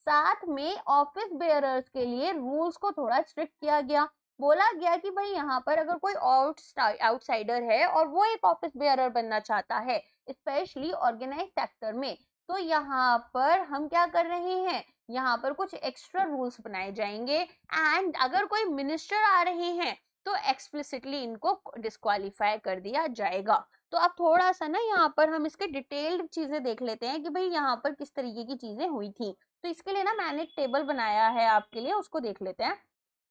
साथ में ऑफिस बेयरर्स के लिए रूल्स को थोड़ा स्ट्रिक्ट किया गया। बोला गया कि भाई यहाँ पर अगर कोई आउटसाइडर है और वो एक ऑफिस बेयरर बनना चाहता है, स्पेशली ऑर्गेनाइज सेक्टर में, तो यहाँ पर हम क्या कर रहे हैं, यहाँ पर कुछ एक्स्ट्रा रूल्स बनाए जाएंगे। एंड अगर कोई मिनिस्टर आ रहे हैं तो एक्सप्लिसिटली इनको डिस्क्वालीफाई कर दिया जाएगा। तो अब थोड़ा सा ना यहाँ पर हम इसके डिटेल्ड चीजें देख लेते हैं कि भाई यहाँ पर किस तरीके की चीजें हुई थी। तो इसके लिए ना मैंने एक टेबल बनाया है आपके लिए, उसको देख लेते हैं।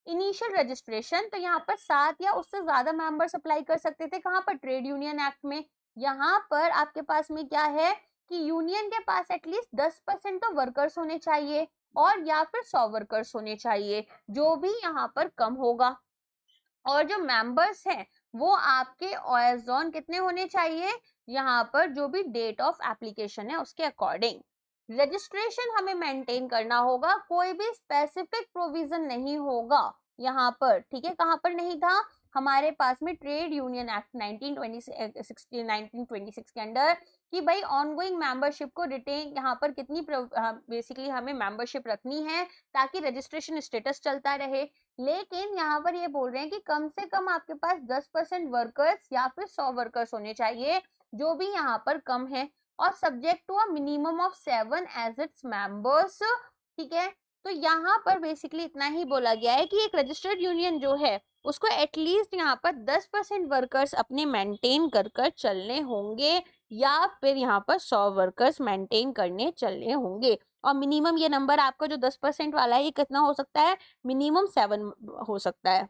इनिशियल रजिस्ट्रेशन, तो यहाँ पर 7 या उससे ज्यादा मेंबर्स अप्लाई कर सकते थे। कहाँ पर? ट्रेड यूनियन एक्ट में। यहाँ पर आपके पास में क्या है कि यूनियन के पास एटलीस्ट 10% तो वर्कर्स होने चाहिए और या फिर 100 वर्कर्स होने चाहिए, जो भी यहाँ पर कम होगा। और जो मेंबर्स हैं वो आपके एज ऑन कितने होने चाहिए, यहाँ पर जो भी डेट ऑफ एप्लीकेशन है उसके अकॉर्डिंग। रजिस्ट्रेशन हमें मेंटेन करना होगा, कोई भी स्पेसिफिक प्रोविजन नहीं होगा यहाँ पर, ठीक है। कहाँ पर नहीं था? हमारे पास में ट्रेड यूनियन एक्ट 1926 के अंडर कि भाई ऑनगोइंग मेंबरशिप को रिटेन यहाँ पर कितनी बेसिकली हमें मेंबरशिप रखनी है ताकि रजिस्ट्रेशन स्टेटस चलता रहे। लेकिन यहाँ पर ये बोल रहे हैं कि कम से कम आपके पास 10% वर्कर्स या फिर 100 वर्कर्स होने चाहिए, जो भी यहाँ पर कम है, और subject to a minimum of 7 as its members, ठीक है। तो यहाँ पर बेसिकली इतना ही बोला गया है कि एक रजिस्टर्ड यूनियन जो है उसको एटलीस्ट यहाँ पर 10% वर्कर्स अपने मेंटेन कर कर चलने होंगे, या फिर यहाँ पर 100 वर्कर्स मेंटेन करने चलने होंगे। और मिनिमम ये नंबर आपका जो 10% वाला है ये कितना हो सकता है? मिनिमम 7 हो सकता है।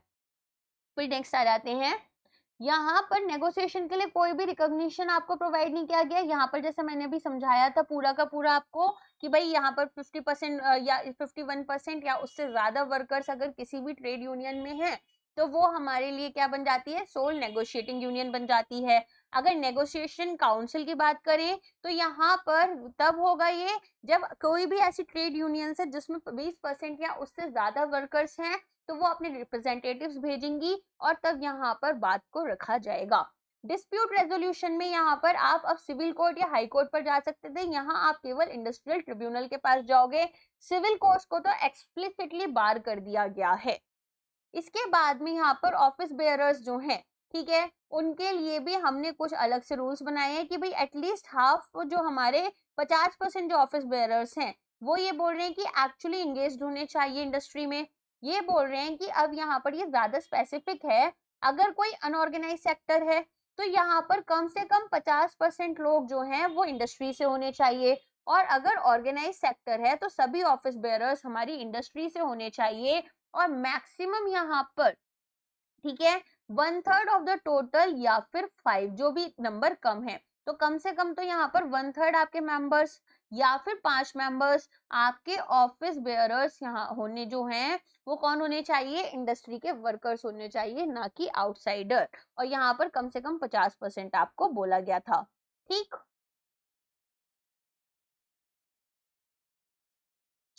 फिर नेक्स्ट आ जाते हैं, यहाँ पर नेगोशिएशन के लिए कोई भी रिकॉग्निशन आपको प्रोवाइड नहीं किया गया। यहाँ पर जैसे मैंने अभी समझाया था पूरा का पूरा आपको कि भाई यहाँ पर 50% या 51% या उससे ज्यादा वर्कर्स अगर किसी भी ट्रेड यूनियन में है तो वो हमारे लिए क्या बन जाती है? सोल नेगोशिएटिंग यूनियन बन जाती है। अगर नेगोशिएशन काउंसिल की बात करें तो यहाँ पर तब होगा ये जब कोई भी ऐसी ट्रेड यूनियन है जिसमें 20% या उससे ज्यादा वर्कर्स हैं, तो वो अपने रिप्रेजेंटेटिव्स भेजेंगी और तब यहाँ पर बात को रखा जाएगा। डिस्प्यूट रेजोल्यूशन में यहाँ पर आप अब सिविल कोर्ट या हाई कोर्ट पर जा सकते थे, यहाँ आप केवल इंडस्ट्रियल ट्रिब्यूनल के पास जाओगे। सिविल कोर्ट्स को तो एक्सप्लिसिटली बार कर दिया गया है। इसके बाद में यहाँ पर ऑफिस बेयरर्स जो हैं, ठीक है, उनके लिए भी हमने कुछ अलग से रूल्स बनाए हैं कि भाई एटलीस्ट हाफ जो हमारे 50% जो ऑफिस बेयरर्स हैं वो ये बोल रहे हैं कि एक्चुअली एंगेज्ड होने चाहिए इंडस्ट्री में। ये बोल रहे हैं कि अब यहाँ पर ये ज्यादा स्पेसिफिक है, अगर कोई अनऑर्गेनाइज सेक्टर है तो यहाँ पर कम से कम 50% लोग जो हैं वो इंडस्ट्री से होने चाहिए, और अगर ऑर्गेनाइज सेक्टर है तो सभी ऑफिस बेयरर्स हमारी इंडस्ट्री से होने चाहिए। और मैक्सिमम यहाँ पर, ठीक है, 1/3 ऑफ द टोटल या फिर 5, जो भी नंबर कम है, तो कम से कम तो यहाँ पर 1/3 आपके मेंबर्स या फिर 5 मेंबर्स आपके ऑफिस बेयरर्स यहाँ होने जो हैं वो कौन होने चाहिए? इंडस्ट्री के वर्कर्स होने चाहिए, ना कि आउटसाइडर। और यहाँ पर कम से कम 50% आपको बोला गया था, ठीक।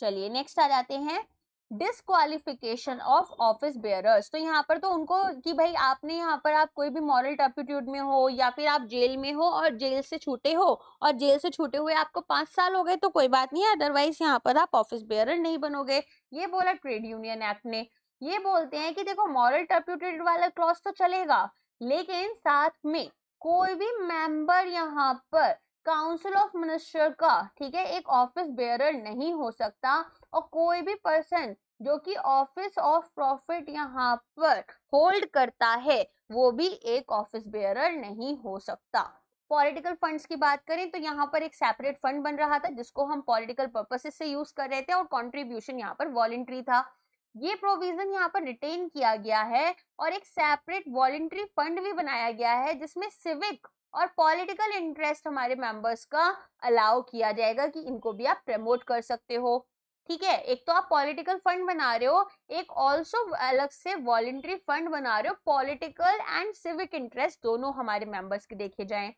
चलिए नेक्स्ट आ जाते हैं, डिसक्वालिफिकेशन ऑफ ऑफिस बेयरर्स। तो यहाँ पर तो उनको कि भाई आपने यहाँ पर आप कोई भी मॉरल टर्पिट्यूड में हो या फिर आप जेल में हो और जेल से छूटे हो, और जेल से छूटे हुए आपको 5 साल हो गए तो कोई बात नहीं है, अदरवाइज यहाँ पर आप ऑफिस बेयरर नहीं बनोगे, ये बोला ट्रेड यूनियन एक्ट ने। ये बोलते हैं कि देखो मॉरल टर्पिट्यूड वाला क्लॉज तो चलेगा, लेकिन साथ में कोई भी मेंबर यहाँ पर काउंसिल ऑफ मिनिस्टर का, ठीक है, एक ऑफिस बेयरर नहीं हो सकता। और कोई भी पर्सन जो कि ऑफिस ऑफ प्रॉफिट यहाँ पर होल्ड करता है वो भी एक ऑफिस बेयरर नहीं हो सकता। पॉलिटिकल फंड्स की बात करें तो यहाँ पर एक सेपरेट फंड बन रहा था जिसको हम पॉलिटिकल पर्पसेस से यूज कर रहे थे, और कंट्रीब्यूशन यहाँ पर वॉलंटरी था। ये प्रोविजन यहाँ पर रिटेन किया गया है, और एक सेपरेट वॉलंटरी फंड भी बनाया गया है जिसमें सिविक और पॉलिटिकल इंटरेस्ट हमारे मेंबर्स का अलाउ किया जाएगा कि इनको भी आप प्रमोट कर सकते हो, ठीक है। एक तो आप पॉलिटिकल फंड बना रहे हो, एक ऑल्सो अलग से वॉलंटरी फंड बना रहे हो, पॉलिटिकल एंड सिविक इंटरेस्ट दोनों हमारे मेंबर्स के देखे जाएं।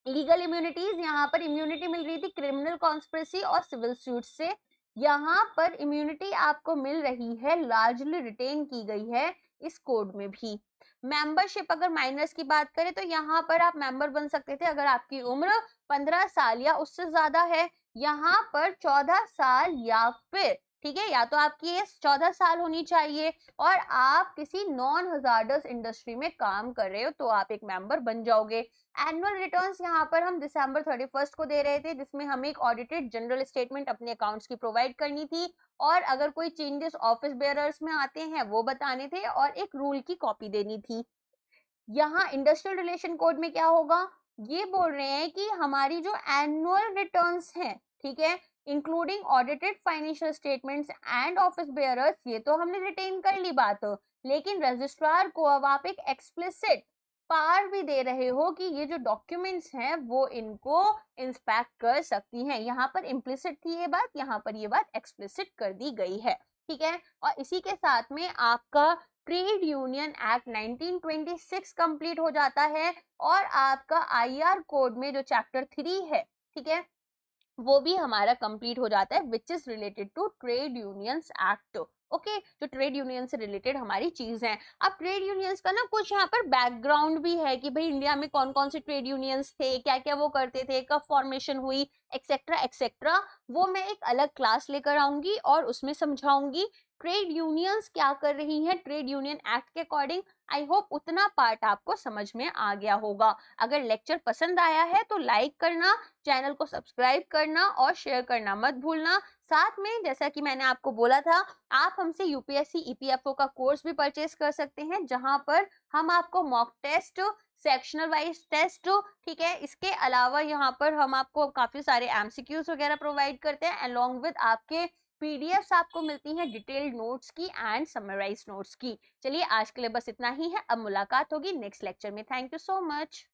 लीगल इम्यूनिटीज, यहाँ पर इम्यूनिटी मिल रही थी क्रिमिनल कॉन्स्पिरेसी और सिविल सूट से, यहाँ पर इम्यूनिटी आपको मिल रही है, लार्जली रिटेन की गई है इस कोड में भी। मेंबरशिप अगर माइनर्स की बात करें तो यहाँ पर आप मेंबर बन सकते थे अगर आपकी उम्र 15 साल या उससे ज्यादा है, यहाँ पर 14 साल या फिर, ठीक है, या तो आपकी एज 14 साल होनी चाहिए और आप किसी नॉन हजार्डस इंडस्ट्री में काम कर रहे हो तो आप एक मेंबर बन जाओगे। एनुअल रिटर्न्स यहाँ पर हम दिसंबर 31 को दे रहे थे, जिसमें हमें एक ऑडिटेड जनरल स्टेटमेंट अपने अकाउंट्स की प्रोवाइड करनी थी, और अगर कोई चेंजेस ऑफिस बेयरर्स में आते हैं वो बताने थे, और एक रूल की कॉपी देनी थी। यहाँ इंडस्ट्रियल रिलेशन कोड में क्या होगा, ये बोल रहे हैं कि हमारी जो एनुअल रिटर्न्स हैं, ठीक है, including audited financial statements and office bearers, ये तो हमने रिटेन कर ली बात, लेकिन रजिस्ट्रार को अब आप एक एक्सप्लिसिट पावर भी दे रहे हो कि ये जो डॉक्यूमेंट्स हैं वो इनको इंस्पेक्ट कर सकती हैं। यहाँ पर इम्प्लिसिट थी ये बात, यहाँ पर ये बात एक्सप्लिसिट कर दी गई है, ठीक है। और इसी के साथ में आपका ट्रेड यूनियन एक्ट 1926 कंप्लीट हो जाता है और आपका आईआर कोड में जो चैप्टर 3 है, ठीक है, वो भी हमारा कंप्लीट हो जाता है, which is related to trade unions act. Okay, जो ट्रेड यूनियन से रिलेटेड हमारी चीज है। अब ट्रेड यूनियंस का ना कुछ यहाँ पर बैकग्राउंड भी है कि भाई इंडिया में कौन कौन से ट्रेड यूनियंस थे, क्या क्या वो करते थे, कब फॉर्मेशन हुई, एक्सेट्रा एक्सेट्रा, वो मैं एक अलग क्लास लेकर आऊंगी और उसमें समझाऊंगी ट्रेड यूनियंस क्या कर रही हैं ट्रेड यूनियन एक्ट के अकॉर्डिंग। आई होप उतना पार्ट आपको समझ में आ गया होगा। अगर लेक्चर पसंद आया है तो लाइक करना, चैनल को सब्सक्राइब करना और शेयर करना मत भूलना। साथ में जैसा कि मैंने आपको बोला था, आप हमसे यूपीएससी ईपीएफओ का कोर्स भी परचेस कर सकते हैं, जहां पर हम आपको mock test, sectional wise test, ठीक है, इसके अलावा यहाँ पर हम आपको काफी सारे एमसीक्यूज वगैरह प्रोवाइड करते हैं, अलोंग विद आपके पीडीएफ्स आपको मिलती हैं डिटेल्ड नोट्स की एंड समराइज नोट्स की। चलिए आज के लिए बस इतना ही है, अब मुलाकात होगी नेक्स्ट लेक्चर में। Thank you so much.